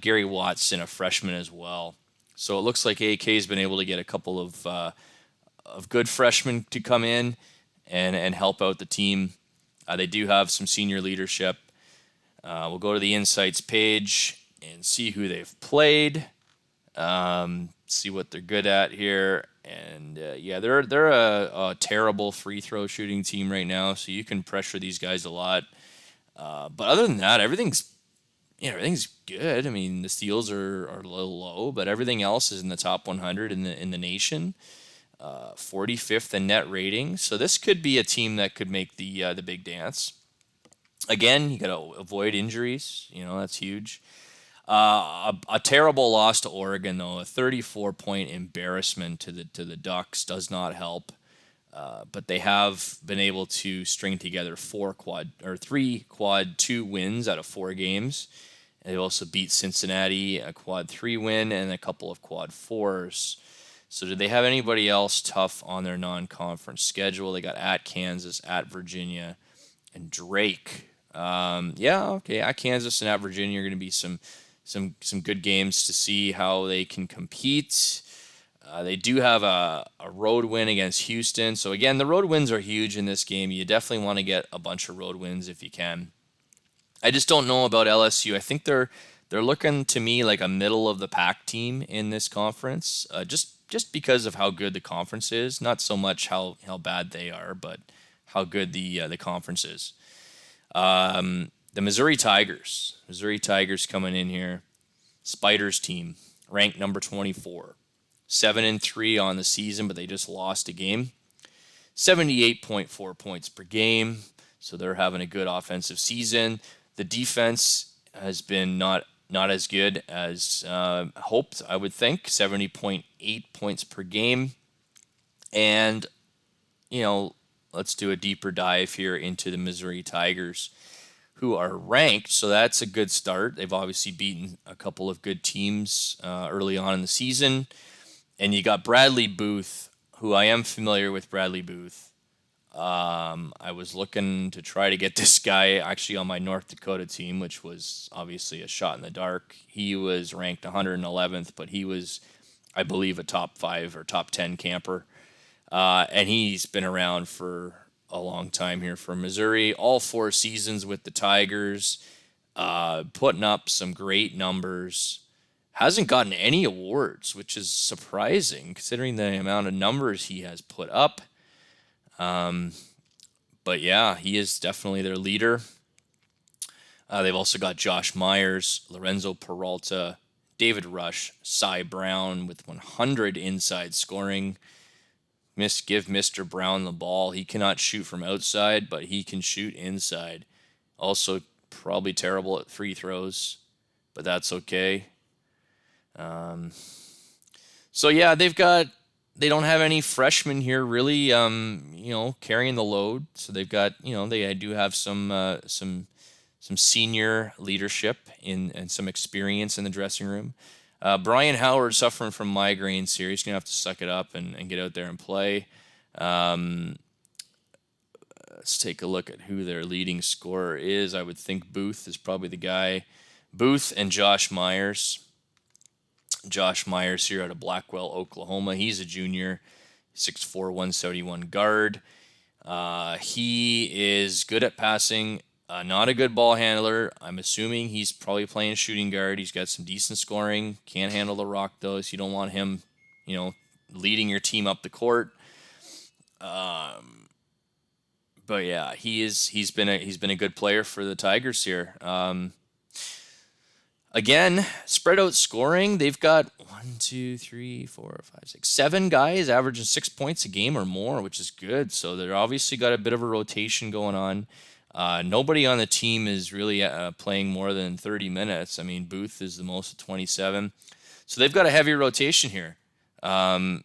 Gary Watson, a freshman as well. So it looks like AK's been able to get a couple of good freshmen to come in and help out the team. They do have some senior leadership. We'll go to the insights page and see who they've played. See what they're good at here, and they're a terrible free throw shooting team right now, so you can pressure these guys a lot. But other than that, everything's good. I mean, the steals are a little low, but everything else is in the top 100 in the nation. 45th in net rating, so this could be a team that could make the big dance. Again, you got to avoid injuries. That's huge. A terrible loss to Oregon, though. A 34-point embarrassment to the Ducks does not help. But they have been able to string together 3 quad 2 wins out of 4 games. And they also beat Cincinnati, a quad 3 win, and a couple of quad 4s. So did they have anybody else tough on their non-conference schedule? They got at Kansas, at Virginia, and Drake. At Kansas and at Virginia are going to be some good games to see how they can compete. They do have a road win against Houston. So, again, the road wins are huge in this game. You definitely want to get a bunch of road wins if you can. I just don't know about LSU. I think they're looking to me like a middle-of-the-pack team in this conference, just because of how good the conference is. Not so much how bad they are, but how good the conference is. The Missouri Tigers coming in here. Spiders team, ranked number 24. 7-3 on the season, but they just lost a game. 78.4 points per game, so they're having a good offensive season. The defense has been not as good as hoped, I would think. 70.8 points per game. And, let's do a deeper dive here into the Missouri Tigers, who are ranked, so that's a good start. They've obviously beaten a couple of good teams early on in the season. And you got Bradley Booth, who I am familiar with Bradley Booth. I was looking to try to get this guy actually on my North Dakota team, which was obviously a shot in the dark. He was ranked 111th, but he was, I believe, a top 5 or top 10 camper. And he's been around for a long time here for Missouri. All 4 seasons with the Tigers, putting up some great numbers. Hasn't gotten any awards, which is surprising considering the amount of numbers he has put up. But yeah, he is definitely their leader. They've also got Josh Myers, Lorenzo Peralta, David Rush, Cy Brown with 100 inside scoring. Give Mr. Brown the ball. He cannot shoot from outside, but he can shoot inside. Also, probably terrible at free throws, but that's okay. So yeah, they've got they don't have any freshmen here really, carrying the load. So they've got, they do have some senior leadership and some experience in the dressing room. Brian Howard suffering from migraines here. He's gonna have to suck it up and get out there and play. Um, let's take a look at who their leading scorer is. I would think Booth is probably the guy. Booth and Josh Myers. Josh Myers here out of Blackwell, Oklahoma. He's a junior, 6'4", 171 guard. He is good at passing, not a good ball handler. I'm assuming he's probably playing shooting guard. He's got some decent scoring. Can't handle the rock though, so you don't want him, leading your team up the court. But yeah, he's been a good player for the Tigers here. Again, spread out scoring. They've got 7 guys averaging 6 points a game or more, which is good. So they're obviously got a bit of a rotation going on. Nobody on the team is really playing more than 30 minutes. I mean, Booth is the most at 27. So they've got a heavy rotation here. 5,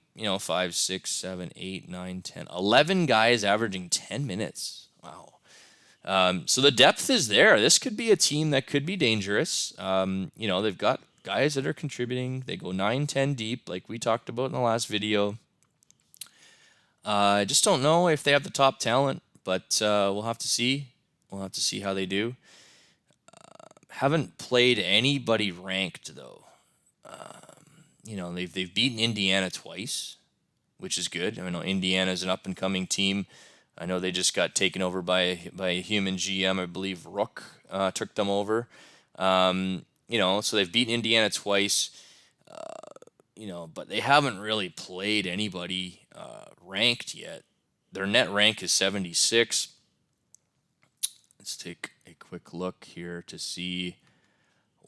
6, 7, 8, 9, 10, 11 guys averaging 10 minutes. Wow. So the depth is there. This could be a team that could be dangerous. They've got guys that are contributing. They go 9, 10 deep, like we talked about in the last video. I just don't know if they have the top talent, but we'll have to see. We'll have to see how they do. Haven't played anybody ranked though. They've beaten Indiana twice, which is good. I know Indiana's an up and coming team. I know they just got taken over by a human GM. I believe Rook took them over. So they've beaten Indiana twice. But they haven't really played anybody ranked yet. Their net rank is 76. Let's take a quick look here to see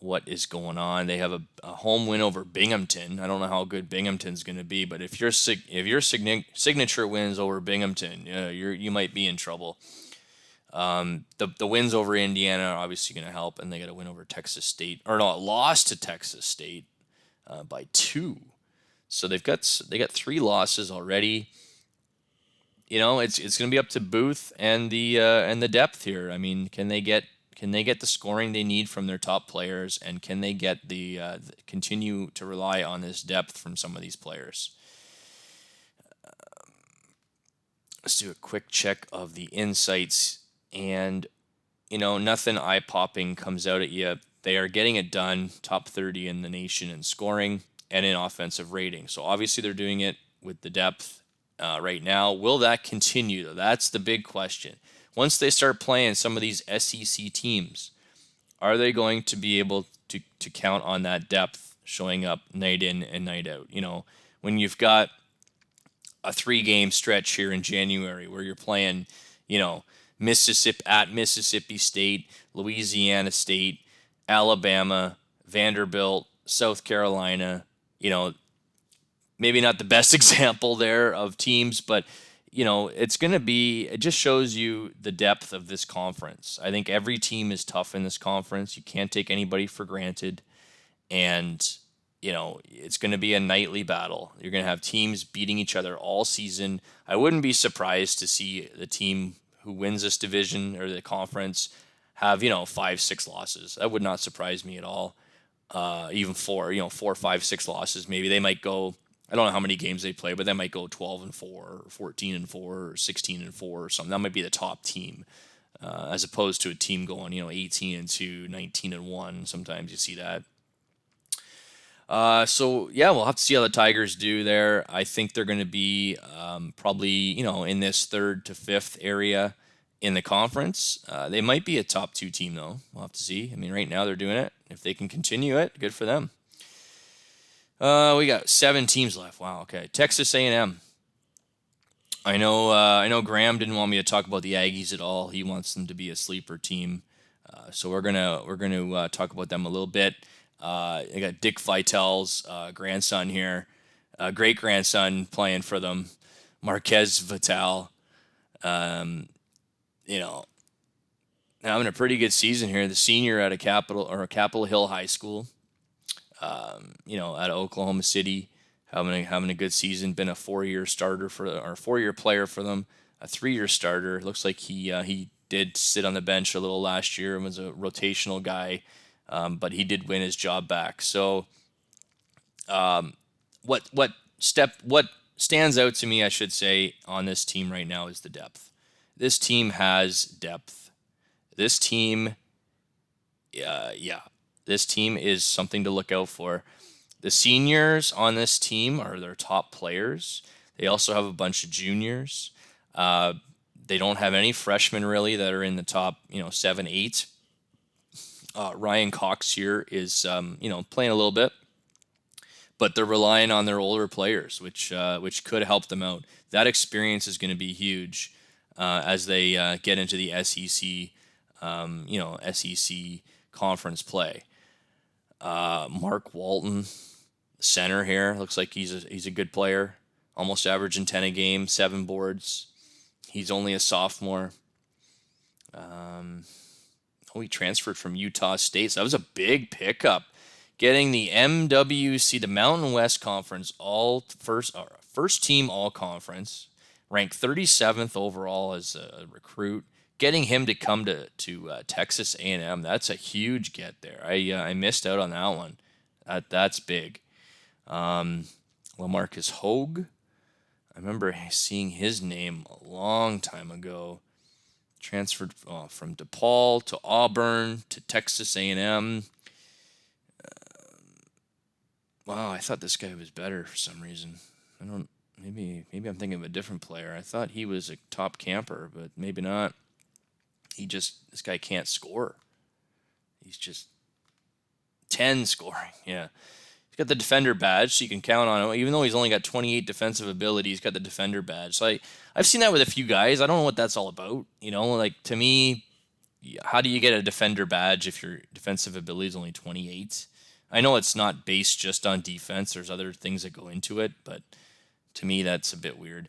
what is going on. They have a home win over Binghamton. I don't know how good Binghamton's going to be, but if your signature wins over Binghamton, you might be in trouble. The wins over Indiana are obviously going to help, and they got a win over Texas State, or no, lost to Texas State by 2. So they got 3 losses already. It's going to be up to Booth and the depth here. I mean, can they get the scoring they need from their top players, and can they get continue to rely on this depth from some of these players? Let's do a quick check of the insights, and nothing eye-popping comes out at you. They are getting it done, top 30 in the nation in scoring and in offensive rating. So obviously they're doing it with the depth right now. Will that continue, though? That's the big question. Once they start playing some of these SEC teams, are they going to be able to count on that depth showing up night in and night out? When you've got a 3-game stretch here in January where you're playing, Mississippi State, Louisiana State, Alabama, Vanderbilt, South Carolina, maybe not the best example there of teams, but it just shows you the depth of this conference. I think every team is tough in this conference. You can't take anybody for granted. And, it's going to be a nightly battle. You're going to have teams beating each other all season. I wouldn't be surprised to see the team who wins this division or the conference have, 5, 6 losses. That would not surprise me at all. Even 4, 4, 5, 6 losses. Maybe they might go, I don't know how many games they play, but they might go 12-4, or 14-4, or 16-4, or something. That might be the top team, as opposed to a team going, 18-2, 19-1. Sometimes you see that. So yeah, we'll have to see how the Tigers do there. I think they're going to be probably in this 3rd to 5th area in the conference. They might be a top 2 team though. We'll have to see. I mean, right now they're doing it. If they can continue it, good for them. We got 7 teams left. Wow. Okay. Texas A&M. I know Graham didn't want me to talk about the Aggies at all. He wants them to be a sleeper team. So we're gonna talk about them a little bit. I got Dick Vitale's grandson here, great grandson playing for them, Marquez Vitale. Having a pretty good season here. The senior at Capitol Hill High School. Out of Oklahoma City, having a good season. Been a 4-year starter or 4-year player for them. A 3-year starter. Looks like he did sit on the bench a little last year and was a rotational guy, but he did win his job back. So what stands out to me, I should say, on this team right now is the depth. This team has depth. This team, this team is something to look out for. The seniors on this team are their top players. They also have a bunch of juniors. They don't have any freshmen really that are in the top, 7, 8. Ryan Cox here is, playing a little bit, but they're relying on their older players, which could help them out. That experience is going to be huge as they get into the SEC, SEC conference play. Mark Walton, center here, looks like he's a good player. Almost averaging 10 a game, 7 boards. He's only a sophomore. He transferred from Utah State, so that was a big pickup. Getting the MWC, the Mountain West Conference, first team all conference, ranked 37th overall as a recruit. Getting him to come to Texas A&M, that's a huge get there. I missed out on that one. That's big. LaMarcus Hogue, I remember seeing his name a long time ago. Transferred from DePaul to Auburn to Texas A&M. Wow, I thought this guy was better for some reason. Maybe I'm thinking of a different player. I thought he was a top camper, but maybe not. This guy can't score. He's just 10 scoring. Yeah. He's got the defender badge, so you can count on him. Even though he's only got 28 defensive ability, he's got the defender badge. So I've seen that with a few guys. I don't know what that's all about. To me, how do you get a defender badge if your defensive ability is only 28? I know it's not based just on defense. There's other things that go into it, but to me, that's a bit weird.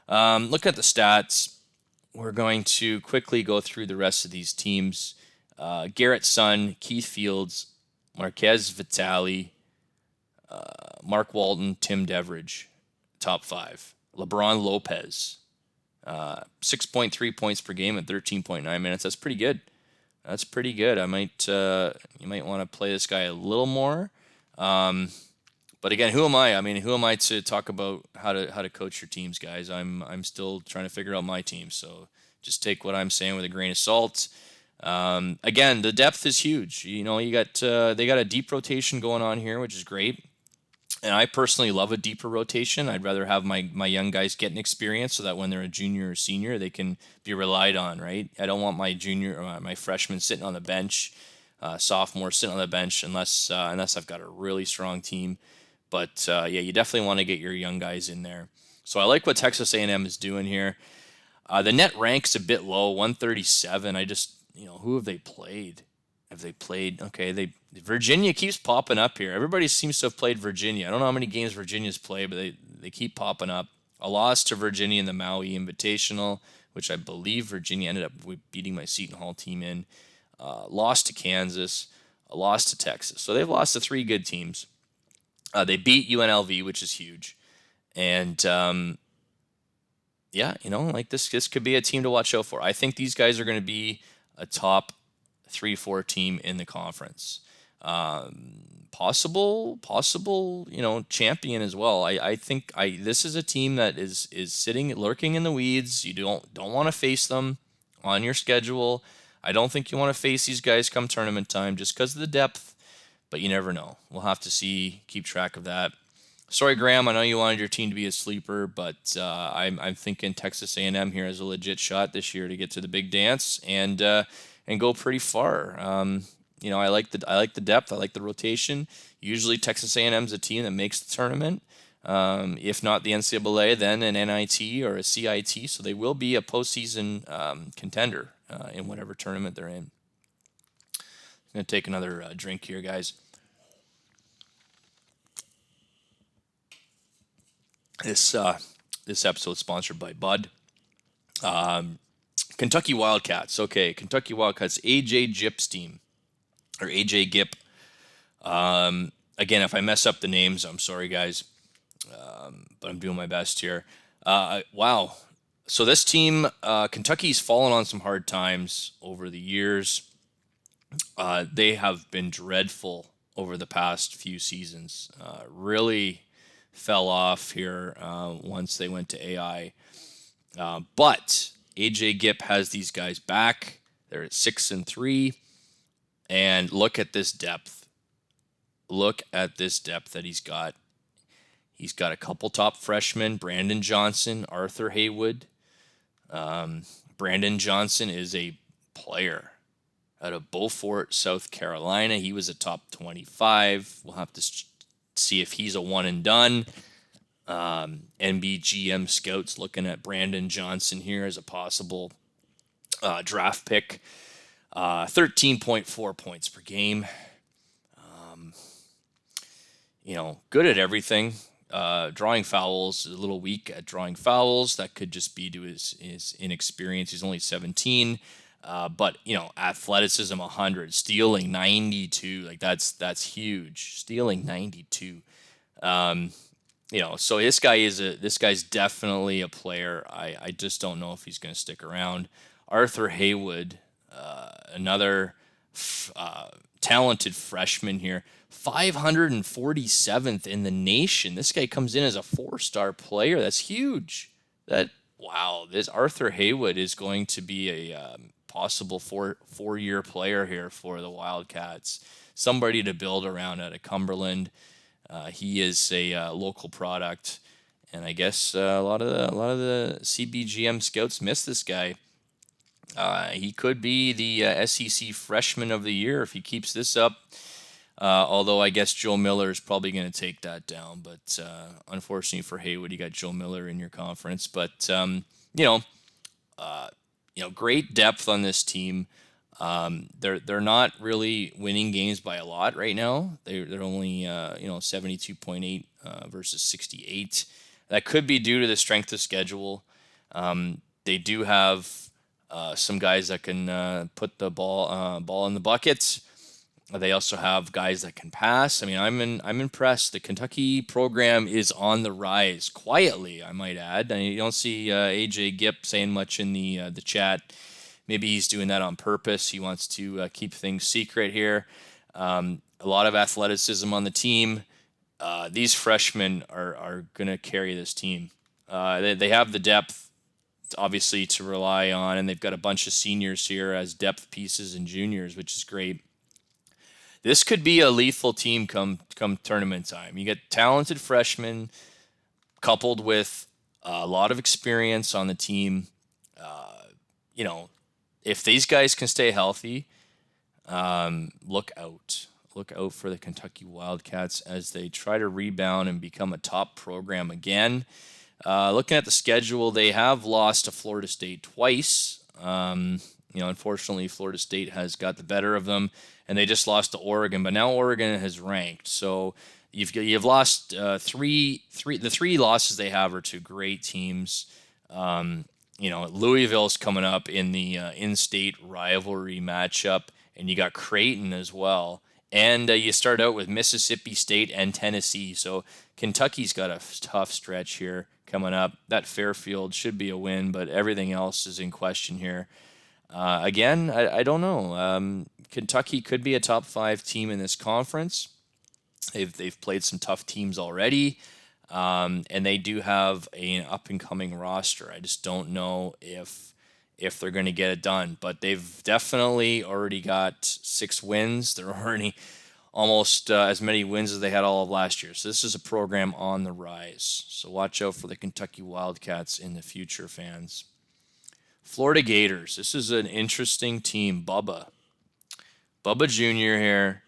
Look at the stats. We're going to quickly go through the rest of these teams. Garrett Sun, Keith Fields, Marquez Vitale, Mark Walton, Tim Deveridge, top 5. LeBron Lopez, 6.3 points per game at 13.9 minutes. That's pretty good. I you might want to play this guy a little more. But again, who am I? Who am I to talk about how to coach your teams, guys? I'm still trying to figure out my team, so just take what I'm saying with a grain of salt. Again, the depth is huge. They got a deep rotation going on here, which is great. And I personally love a deeper rotation. I'd rather have my young guys getting experience so that when they're a junior or senior, they can be relied on, right? I don't want my junior or my freshmen sitting on the bench, sophomore sitting on the bench unless I've got a really strong team. But you definitely want to get your young guys in there. So I like what Texas A&M is doing here. The net rank's a bit low, 137. Who have they played? Okay, Virginia keeps popping up here. Everybody seems to have played Virginia. I don't know how many games Virginia's played, but they keep popping up. A loss to Virginia in the Maui Invitational, which I believe Virginia ended up beating my Seton Hall team in. Lost to Kansas, a loss to Texas. So they've lost to 3 good teams. They beat UNLV, which is huge. And this could be a team to watch out for. I think these guys are going to be a top 3-4 team in the conference. Possible, champion as well. I think this is a team that is lurking in the weeds. You don't want to face them on your schedule. I don't think you want to face these guys come tournament time just because of the depth, but you never know. We'll have to keep track of that. Sorry, Graham, I know you wanted your team to be a sleeper, but I'm thinking Texas A&M here is a legit shot this year to get to the big dance and go pretty far. I like the depth. I like the rotation. Usually Texas A&M's a team that makes the tournament. If not the NCAA, then an NIT or a CIT. So they will be a postseason contender in whatever tournament they're in. I'm going to take another drink here, guys. This episode is sponsored by Bud. Kentucky Wildcats. Okay, Kentucky Wildcats. AJ Gip's team. Or AJ Gip. Again, if I mess up the names, I'm sorry, guys. but I'm doing my best here. Wow. So this team, Kentucky's fallen on some hard times over the years. They have been dreadful over the past few seasons. Really fell off here once they went to AI. But AJ Gipp has these guys back. They're at 6-3, and look at this depth. Look at this depth that he's got. He's got a couple top freshmen: Brandon Johnson, Arthur Haywood. Brandon Johnson is a player out of Beaufort, South Carolina. He was a top 25. We'll have to see if he's a one and done. NBGM scouts looking at Brandon Johnson here as a possible draft pick. 13.4 points per game. Good at everything. Drawing fouls, a little weak at drawing fouls. That could just be to his inexperience. He's only 17. But athleticism 100, stealing 92, like that's huge. Stealing 92. So this guy's definitely a player. I just don't know if he's going to stick around. Arthur Haywood, another talented freshman here, 547th in the nation. This guy comes in as a 4-star player. That's huge. This Arthur Haywood is going to be a possible four-year player here for the Wildcats. Somebody to build around out of Cumberland. He is a local product, and I guess a lot of the CBGM scouts miss this guy. He could be the SEC Freshman of the Year if he keeps this up. Although I guess Joe Miller is probably going to take that down, but unfortunately for Haywood, you got Joe Miller in your conference. But great depth on this team. They're not really winning games by a lot right now. They're only 72.8 versus 68. That could be due to the strength of schedule. They do have some guys that can put the ball in the buckets. They also have guys that can pass. I mean, I'm impressed. The Kentucky program is on the rise quietly, I might add. You don't see AJ Gipp saying much in the chat. Maybe he's doing that on purpose. He wants to keep things secret here. A lot of athleticism on the team. These freshmen are going to carry this team. They have the depth, obviously, to rely on, and they've got a bunch of seniors here as depth pieces and juniors, which is great. This could be a lethal team come tournament time. You get talented freshmen coupled with a lot of experience on the team. If these guys can stay healthy, look out. Look out for the Kentucky Wildcats as they try to rebound and become a top program again. Looking at the schedule, they have lost to Florida State twice. Unfortunately, Florida State has got the better of them, and they just lost to Oregon. But now Oregon has ranked, so you've lost three. The three losses they have are to great teams. Louisville's coming up in the in-state rivalry matchup, and you got Creighton as well. And you start out with Mississippi State and Tennessee. So Kentucky's got a tough stretch here coming up. That Fairfield should be a win, but everything else is in question here. Again, I don't know. Kentucky could be a top 5 team in this conference. They've played some tough teams already. And they do have an up-and-coming roster. I just don't know if they're going to get it done. But they've definitely already got 6 wins. They're already almost as many wins as they had all of last year. So this is a program on the rise. So watch out for the Kentucky Wildcats in the future, fans. Florida Gators. This is an interesting team. Bubba Jr. here,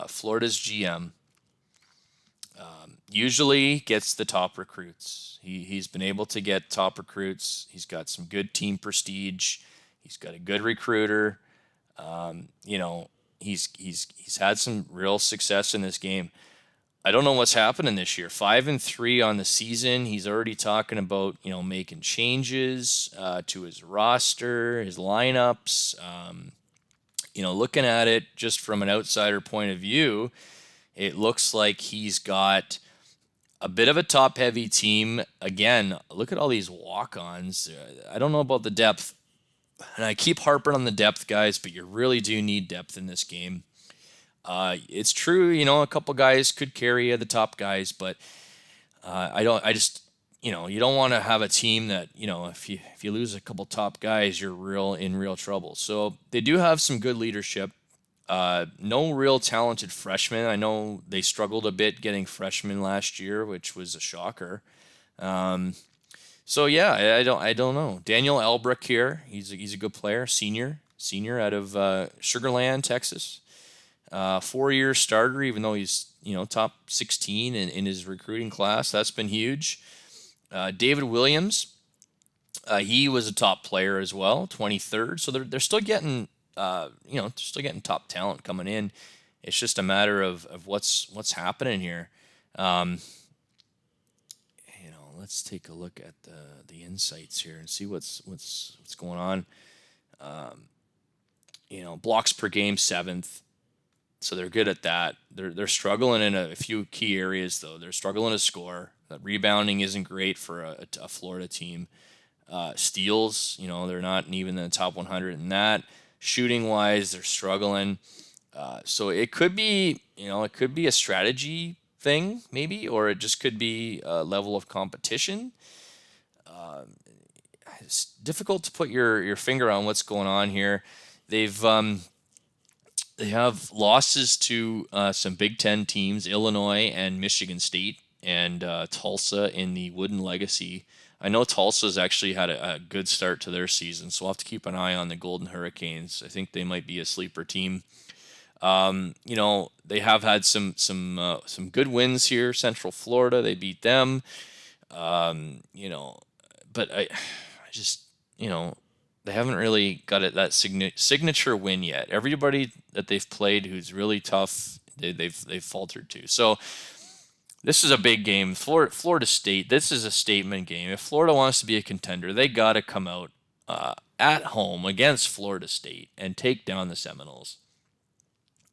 Florida's GM. Usually gets the top recruits. He's been able to get top recruits. He's got some good team prestige. He's got a good recruiter. He's had some real success in this game. I don't know what's happening this year. 5-3 on the season. He's already talking about making changes to his roster, his lineups. Looking at it just from an outsider point of view, it looks like he's got a bit of a top-heavy team. Again, look at all these walk-ons. I don't know about the depth, and I keep harping on the depth, guys, but you really do need depth in this game. It's true, a couple guys could carry you, the top guys, but I just, you don't want to have a team that, if you lose a couple top guys, you're in real trouble. So they do have some good leadership. No real talented freshmen. I know they struggled a bit getting freshmen last year, which was a shocker. So yeah, I don't know. Daniel Elbrick here. He's a good player, senior out of Sugar Land, Texas. 4-year starter, even though he's top 16 in his recruiting class. That's been huge. David Williams, he was a top player as well, 23rd. So they're still getting still getting top talent coming in. It's just a matter of what's happening here. Let's take a look at the insights here and see what's going on. Blocks per game, 7th. So they're good at that. They're struggling in a few key areas, though. They're struggling to score. Rebounding isn't great for a Florida team. Steals, they're not even in the top 100 in that. Shooting wise, they're struggling. So it could be, a strategy thing maybe, or it just could be a level of competition. It's difficult to put your finger on what's going on here. They have losses to some Big Ten teams, Illinois and Michigan State, and Tulsa in the Wooden Legacy. I know Tulsa's actually had a good start to their season, so we'll have to keep an eye on the Golden Hurricanes. I think they might be a sleeper team. They have had some good wins here. Central Florida, they beat them. But I just, they haven't really got that signature win yet. Everybody that they've played who's really tough, they've faltered to. So this is a big game. Florida State, this is a statement game. If Florida wants to be a contender, they got to come out at home against Florida State and take down the Seminoles.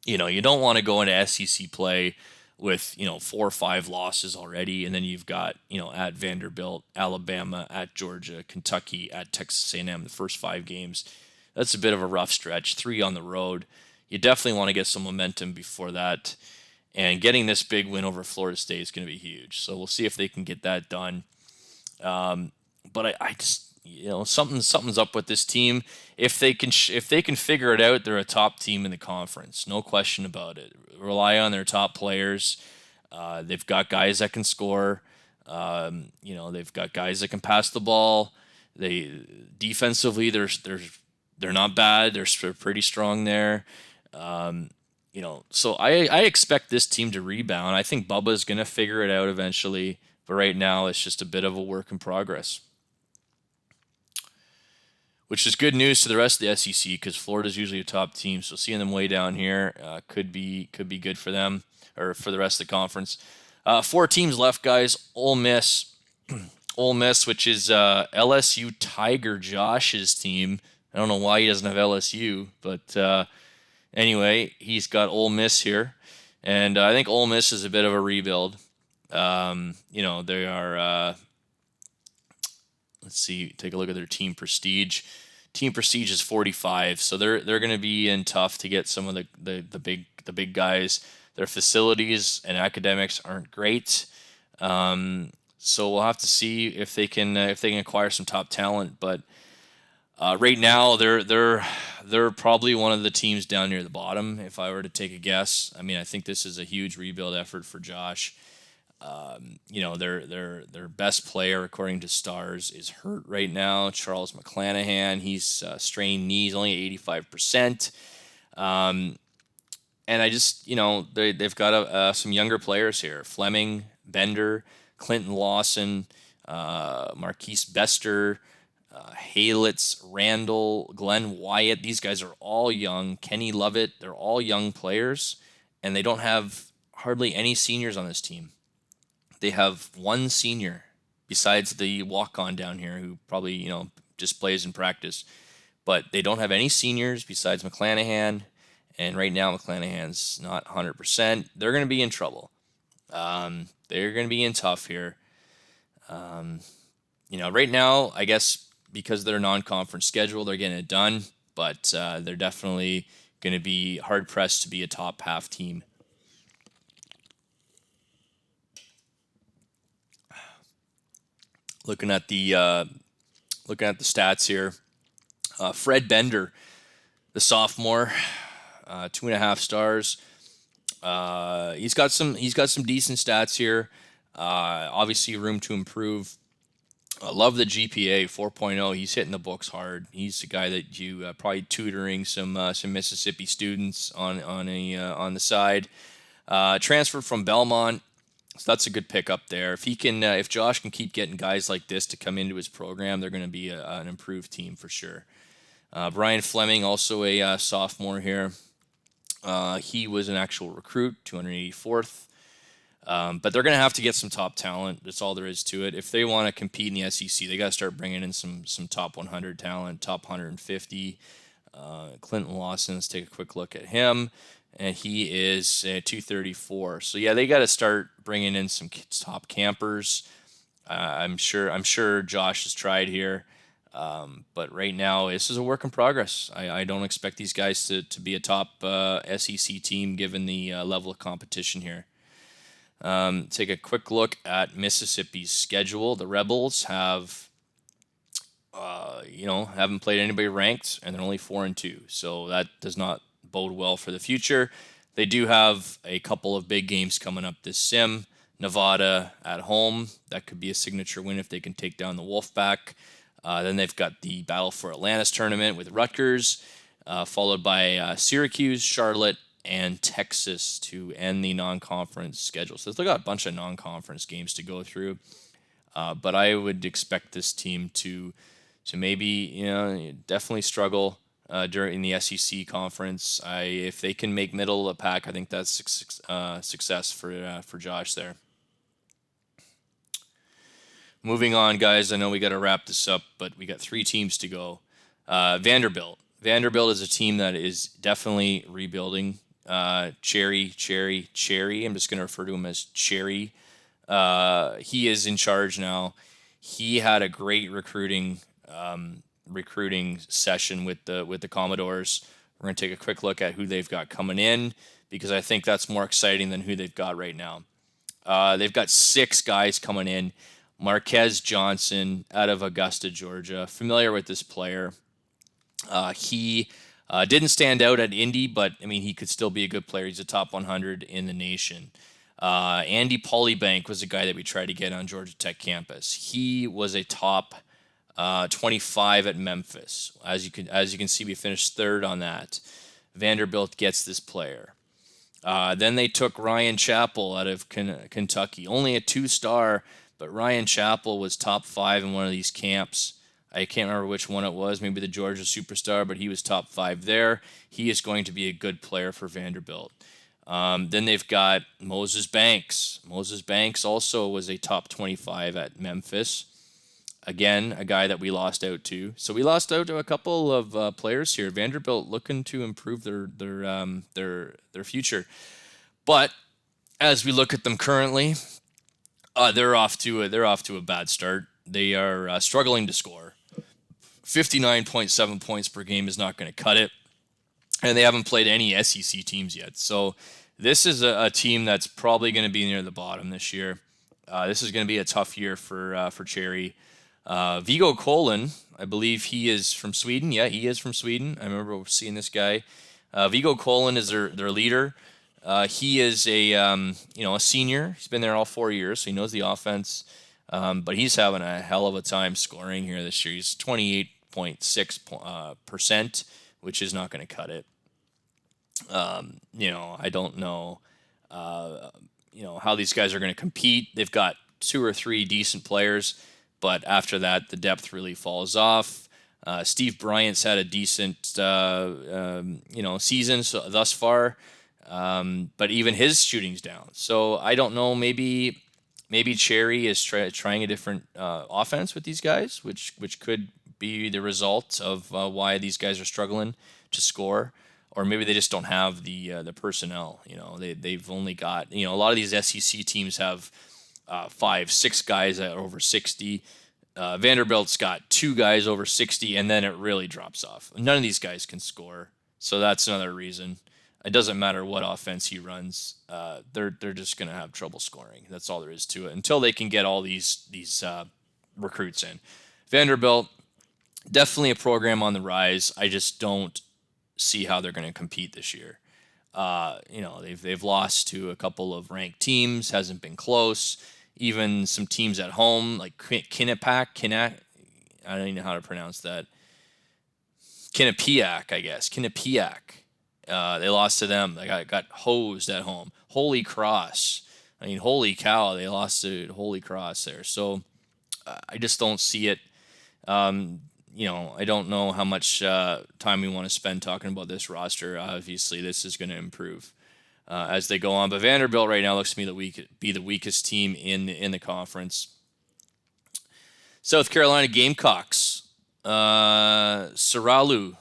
You don't want to go into SEC play with 4 or 5 losses already, and then you've got at Vanderbilt, Alabama, at Georgia, Kentucky, at Texas A&M, the first 5 games. That's a bit of a rough stretch. 3 on the road. You definitely want to get some momentum before that, and getting this big win over Florida State is going to be huge. So we'll see if they can get that done. But I just something's up with this team. If they can figure it out, they're a top team in the conference, no question about it. Rely on their top players. They've got guys that can score. They've got guys that can pass the ball. They defensively, they're not bad. They're pretty strong there. So I expect this team to rebound. I think Bubba's gonna figure it out eventually, but right now it's just a bit of a work in progress. Which is good news to the rest of the SEC because Florida's usually a top team. So seeing them way down here could be good for them or for the rest of the conference. 4 teams left, guys. Ole Miss, which is LSU Tiger Josh's team. I don't know why he doesn't have LSU, but anyway, he's got Ole Miss here, and I think Ole Miss is a bit of a rebuild. They are. Let's see. Take a look at their team prestige. Team prestige is 45, so they're going to be in tough to get some of the big guys. Their facilities and academics aren't great, so we'll have to see if they can acquire some top talent. But right now they're probably one of the teams down near the bottom. If I were to take a guess, I mean I think this is a huge rebuild effort for Josh. Their best player, according to Stars, is hurt right now. Charles McClanahan, he's strained knees, only 85%. And I just, they've got some younger players here: Fleming, Bender, Clinton Lawson, Marquise Bester, Halitz, Randall, Glenn Wyatt. These guys are all young. Kenny Lovett, they're all young players, and they don't have hardly any seniors on this team. They have 1 senior besides the walk-on down here who probably, just plays in practice. But they don't have any seniors besides McClanahan. And right now McClanahan's not 100%. They're going to be in trouble. they're going to be in tough here. Right now, I guess because they're non-conference schedule, they're getting it done, but they're definitely going to be hard-pressed to be a top half team. Looking at the stats here, Fred Bender, the sophomore, 2.5 stars. He's got some decent stats here. Obviously, room to improve. I love the GPA 4.0. He's hitting the books hard. He's the guy that you probably tutoring some Mississippi students on the side. Transferred from Belmont, so that's a good pickup there. If Josh can keep getting guys like this to come into his program, they're going to be an improved team for sure. Brian Fleming, also a sophomore here. He was an actual recruit, 284th. But they're going to have to get some top talent. That's all there is to it. If they want to compete in the SEC, they got to start bringing in some top 100 talent, top 150. Clinton Lawson, let's take a quick look at him. And he is 234. So yeah, they got to start bringing in some top campers. I'm sure Josh has tried here. But right now, this is a work in progress. I don't expect these guys to be a top SEC team given the level of competition here. Take a quick look at Mississippi's schedule. The Rebels haven't played anybody ranked, and they're only 4-2. So that does not bode well for the future. They do have a couple of big games coming up this sim. Nevada at home. That could be a signature win if they can take down the Wolfpack. Then they've got the Battle for Atlantis tournament with Rutgers, followed by Syracuse, Charlotte, and Texas to end the non-conference schedule. So they've got a bunch of non-conference games to go through. But I would expect this team to maybe definitely struggle during the SEC conference. If they can make middle of the pack, I think that's success for Josh there. Moving on, guys. I know we got to wrap this up, but we got 3 teams to go. Vanderbilt. Vanderbilt is a team that is definitely rebuilding. Cherry. I'm just going to refer to him as Cherry. He is in charge now. He had a great recruiting session with the Commodores. We're going to take a quick look at who they've got coming in because I think that's more exciting than who they've got right now. They've got 6 guys coming in. Marquez Johnson out of Augusta, Georgia. Familiar with this player. He didn't stand out at Indy, but I mean he could still be a good player. He's a top 100 in the nation. Andy Polybank was a guy that we tried to get on Georgia Tech campus. He was a top 25 at Memphis. As you can see, we finished 3rd on that. Vanderbilt gets this player. Then they took Ryan Chappell out of Kentucky. Only a 2-star, but Ryan Chappell was top 5 in one of these camps. I can't remember which one it was, maybe the Georgia Superstar, but he was top 5 there. He is going to be a good player for Vanderbilt. Then they've got Moses Banks. Moses Banks also was a top 25 at Memphis. Again, a guy that we lost out to. So we lost out to a couple of players here. Vanderbilt looking to improve their future. But as we look at them currently, they're off to a bad start. They are struggling to score. 59.7 points per game is not going to cut it. And they haven't played any SEC teams yet. So this is a team that's probably going to be near the bottom this year. This is going to be a tough year for Cherry. Vigo Colin, I believe he is from Sweden. Yeah, he is from Sweden. I remember seeing this guy. Vigo Colin is their leader. He is a senior. He's been there all 4 years, so he knows the offense. But he's having a hell of a time scoring here this year. He's 28.6%, which is not going to cut it. I don't know, how these guys are going to compete. They've got 2 or 3 decent players, but after that, the depth really falls off. Steve Bryant's had a decent, season thus far, but even his shooting's down. So I don't know. Maybe Cherry is trying a different offense with these guys, which could be the result of why these guys are struggling to score. Or maybe they just don't have the personnel. They've only got a lot of these SEC teams have 5, 6 guys that are over 60. Vanderbilt's got 2 guys over 60, and then it really drops off. None of these guys can score, so that's another reason. It doesn't matter what offense he runs; they're just going to have trouble scoring. That's all there is to it until they can get all these recruits in. Vanderbilt, definitely a program on the rise. I just don't see how they're going to compete this year. They've lost to a couple of ranked teams, hasn't been close. Even some teams at home like Quinnipiac, I don't even know how to pronounce that. Quinnipiac, I guess. Quinnipiac. They lost to them. They got hosed at home. Holy Cross. I mean, holy cow, they lost to Holy Cross there. So I just don't see it. I don't know how much time we want to spend talking about this roster. Obviously, this is going to improve as they go on. But Vanderbilt right now looks to me be the weakest team in the conference. South Carolina Gamecocks. Saralu's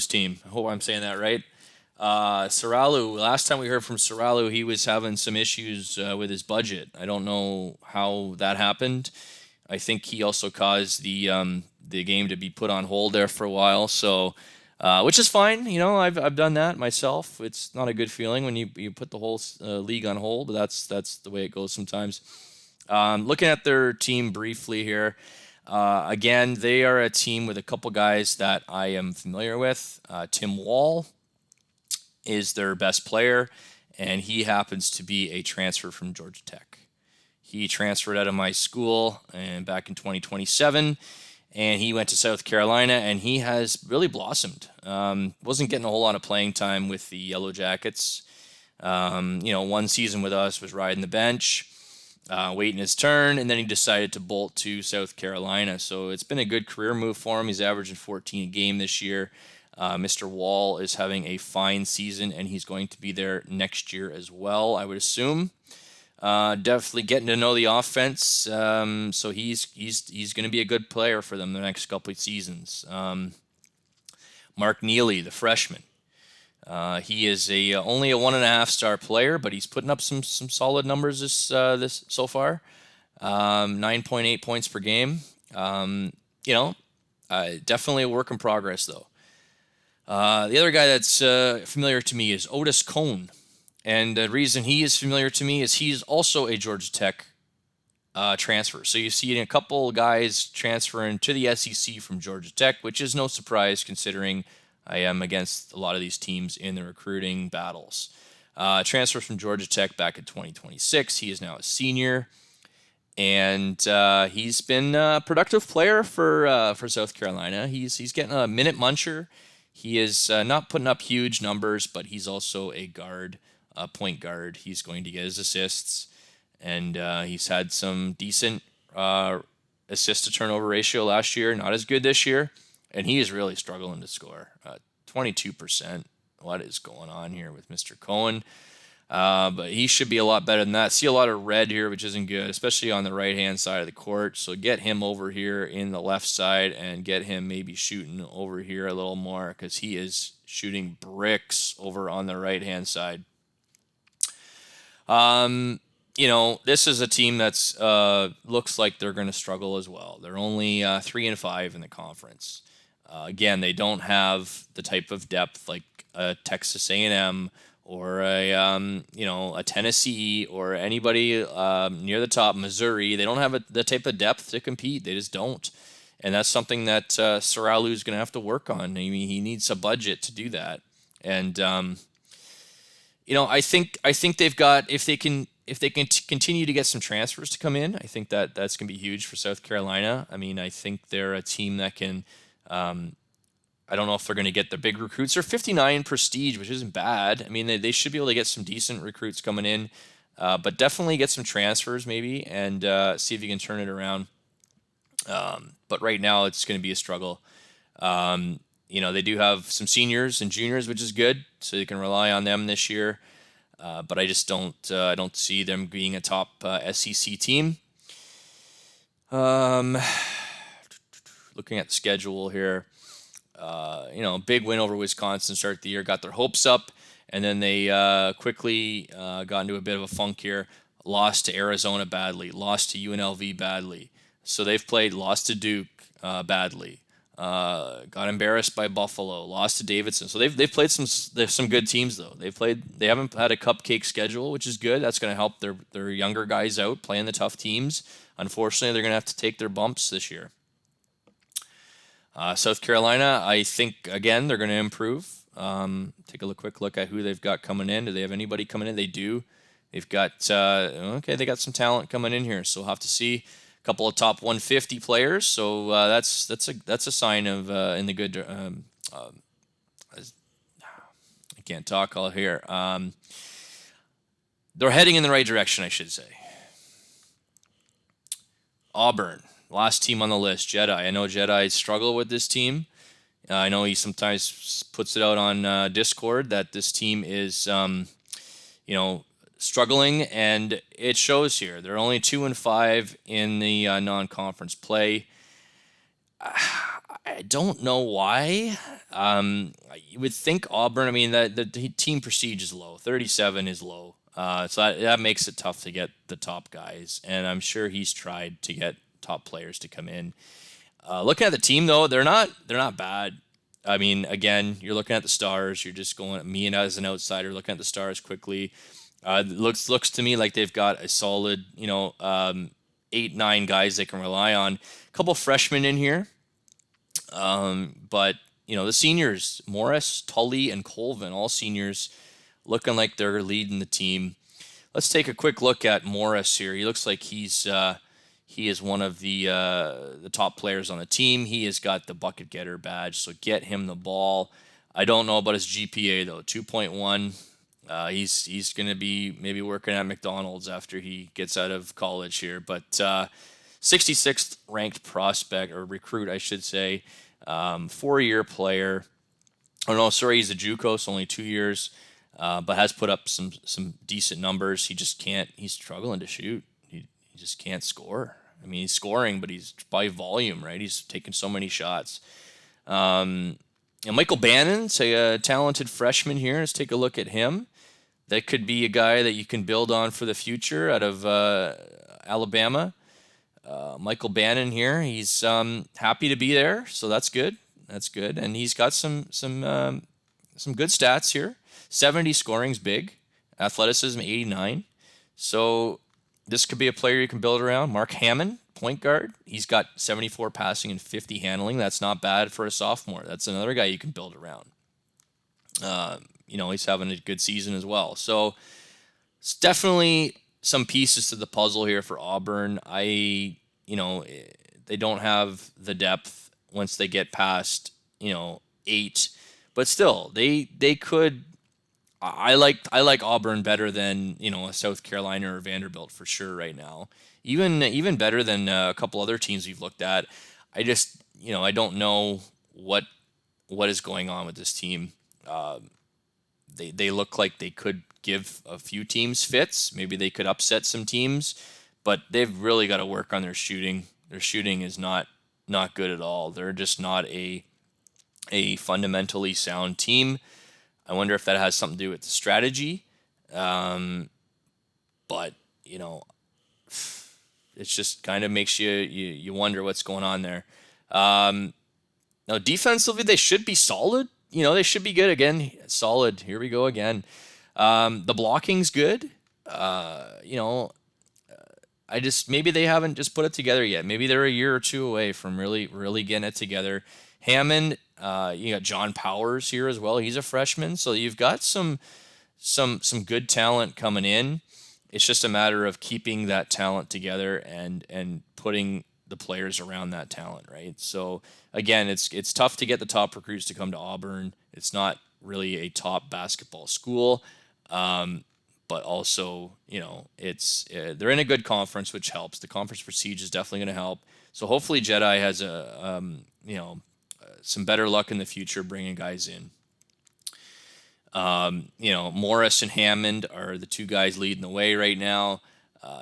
team. I hope I'm saying that right. Saralu, last time we heard from Saralu, he was having some issues with his budget. I don't know how that happened. I think he also caused the game to be put on hold there for a while. So, which is fine. I've done that myself. It's not a good feeling when you put the whole league on hold, but that's the way it goes sometimes. Looking at their team briefly here. Again, they are a team with a couple guys that I am familiar with. Tim Wall is their best player, and he happens to be a transfer from Georgia Tech. He transferred out of my school and back in 2027, and he went to South Carolina, and he has really blossomed. Wasn't getting a whole lot of playing time with the Yellow Jackets. One season with us was riding the bench, waiting his turn, and then he decided to bolt to South Carolina. So it's been a good career move for him. He's averaging 14 a game this year. Mr. Wall is having a fine season, and he's going to be there next year as well, I would assume. Definitely getting to know the offense, so he's going to be a good player for them the next couple of seasons. Mark Neely, the freshman, he is only a 1.5 star player, but he's putting up some solid numbers this so far. 9.8 points per game. Definitely a work in progress though. The other guy that's familiar to me is Otis Cone. And the reason he is familiar to me is he's also a Georgia Tech transfer. So you see a couple guys transferring to the SEC from Georgia Tech, which is no surprise considering I am against a lot of these teams in the recruiting battles. Transfer from Georgia Tech back in 2026. He is now a senior. And he's been a productive player for South Carolina. He's getting a minute muncher. He is not putting up huge numbers, but he's also a guard. Point guard. He's going to get his assists, and he's had some decent assist to turnover ratio last year. Not as good this year, and he is really struggling to score. 22%. What is going on here with Mr. Cohen? But he should be a lot better than that. See a lot of red here, which isn't good, especially on the right-hand side of the court. So get him over here in the left side and get him maybe shooting over here a little more because he is shooting bricks over on the right-hand side. This is a team that's looks like they're going to struggle as well. They're only 3-5 in the conference. Again, they don't have the type of depth like Texas A&M or a Tennessee or anybody near the top, Missouri. They don't have the type of depth to compete. They just don't. And that's something that Saralu is going to have to work on. I mean, he needs a budget to do that. And I think they've got if they can continue to get some transfers to come in, I think that's going to be huge for South Carolina. I mean, I think they're a team that can. I don't know if they're going to get the big recruits. They're 59 prestige, which isn't bad. I mean, they should be able to get some decent recruits coming in, but definitely get some transfers maybe and see if you can turn it around. But right now it's going to be a struggle. They do have some seniors and juniors, which is good, so you can rely on them this year. But I just don't see them being a top SEC team. Looking at the schedule here, big win over Wisconsin to start the year, got their hopes up, and then they quickly got into a bit of a funk here. lost to Arizona badly, lost to UNLV badly. So they've played, lost to Duke badly, got embarrassed by Buffalo, lost to Davidson. So they've played some good teams though. They haven't had a cupcake schedule, which is good. That's going to help their younger guys out playing the tough teams. Unfortunately, they're going to have to take their bumps this year. South Carolina, I think again they're going to improve. Take a quick look at who they've got coming in. Do they have anybody coming in? They do. They've got they got some talent coming in here, so we'll have to see. A couple of top 150 players, so that's a sign of in the good. I can't talk all here. They're heading in the right direction, I should say. Auburn, last team on the list. Jedi. I know Jedi struggle with this team. I know he sometimes puts it out on Discord that this team is, struggling, and it shows here. They're only 2-5 in the non-conference play. I don't know why. You would think Auburn. I mean, the team prestige is low. 37 is low, so that makes it tough to get the top guys. And I'm sure he's tried to get top players to come in. Looking at the team though, they're not bad. I mean, again, you're looking at the stars. You're just going. Me and as an outsider, looking at the stars quickly. Looks to me like they've got a solid, 8-9 guys they can rely on. A couple freshmen in here, but the seniors, Morris, Tully, and Colvin, all seniors, looking like they're leading the team. Let's take a quick look at Morris here. He looks like he is one of the top players on the team. He has got the bucket getter badge, so get him the ball. I don't know about his GPA though, 2.1. He's going to be maybe working at McDonald's after he gets out of college here. But 66th ranked prospect, or recruit, I should say. 4-year player. Oh, no, sorry, he's a JUCO, so only 2 years. But has put up some decent numbers. He just can't. He's struggling to shoot. He just can't score. I mean, he's scoring, but he's by volume, right? He's taking so many shots. And Michael Bannon's a talented freshman here. Let's take a look at him. That could be a guy that you can build on for the future out of Alabama. Michael Bannon here. He's happy to be there, so that's good. That's good, and he's got some good stats here. 70 scoring's big. Athleticism 89. So this could be a player you can build around. Mark Hammond, point guard. He's got 74 passing and 50 handling. That's not bad for a sophomore. That's another guy you can build around. He's having a good season as well. So it's definitely some pieces to the puzzle here for Auburn. They don't have the depth once they get past, 8, but still they could. I like Auburn better than a South Carolina or Vanderbilt for sure right now. Even better than a couple other teams we've looked at. I just I don't know what is going on with this team. They look like they could give a few teams fits. Maybe they could upset some teams, but they've really got to work on their shooting. Their shooting is not good at all. They're just not a fundamentally sound team. I wonder if that has something to do with the strategy. But it just kind of makes you wonder what's going on there. Now defensively, they should be solid. They should be good again. Solid. Here we go again. The blocking's good. Maybe they haven't just put it together yet. Maybe they're a year or two away from really, really getting it together. Hammond, you got John Powers here as well. He's a freshman, so you've got some good talent coming in. It's just a matter of keeping that talent together and putting the players around that talent, right? So again, it's tough to get the top recruits to come to Auburn. It's not really a top basketball school, but also they're in a good conference, which helps. The conference prestige is definitely going to help. So hopefully Jedi has some better luck in the future bringing guys in. Morris and Hammond are the two guys leading the way right now.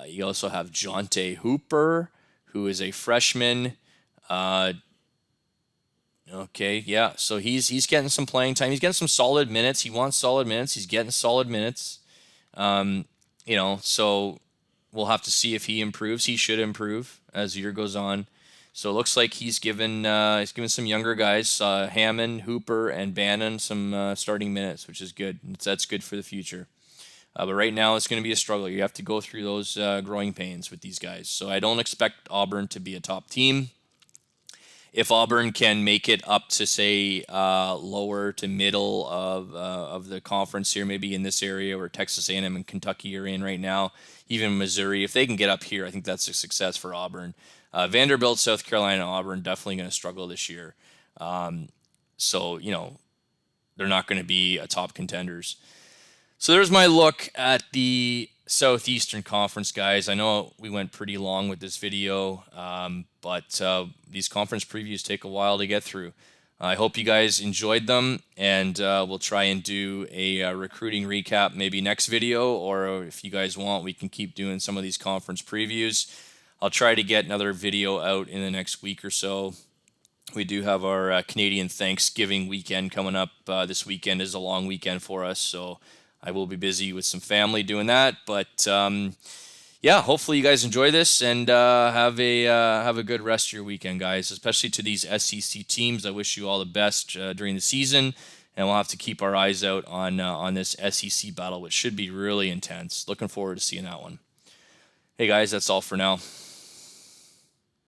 You also have Jonte Hooper, who is a freshman. So he's getting some playing time. He's getting some solid minutes. He wants solid minutes. He's getting solid minutes. So we'll have to see if he improves. He should improve as the year goes on. So it looks like he's given some younger guys, Hammond, Hooper, and Bannon, some starting minutes, which is good. That's good for the future. But right now it's going to be a struggle. You have to go through those growing pains with these guys. So I don't expect Auburn to be a top team. If Auburn can make it up to, say, lower to middle of the conference here, maybe in this area where Texas A&M and Kentucky are in right now, even Missouri, if they can get up here, I think that's a success for Auburn. Vanderbilt, South Carolina, and Auburn definitely going to struggle this year. So, they're not going to be a top contenders. So there's my look at the Southeastern Conference, guys. I know we went pretty long with this video, but these conference previews take a while to get through. I hope you guys enjoyed them, and we'll try and do a recruiting recap maybe next video, or if you guys want, we can keep doing some of these conference previews. I'll try to get another video out in the next week or so. We do have our Canadian Thanksgiving weekend coming up. This weekend is a long weekend for us, so I will be busy with some family doing that. But yeah, hopefully you guys enjoy this and have a good rest of your weekend, guys. Especially to these SEC teams, I wish you all the best during the season, and we'll have to keep our eyes out on this SEC battle, which should be really intense. Looking forward to seeing that one. Hey guys, that's all for now.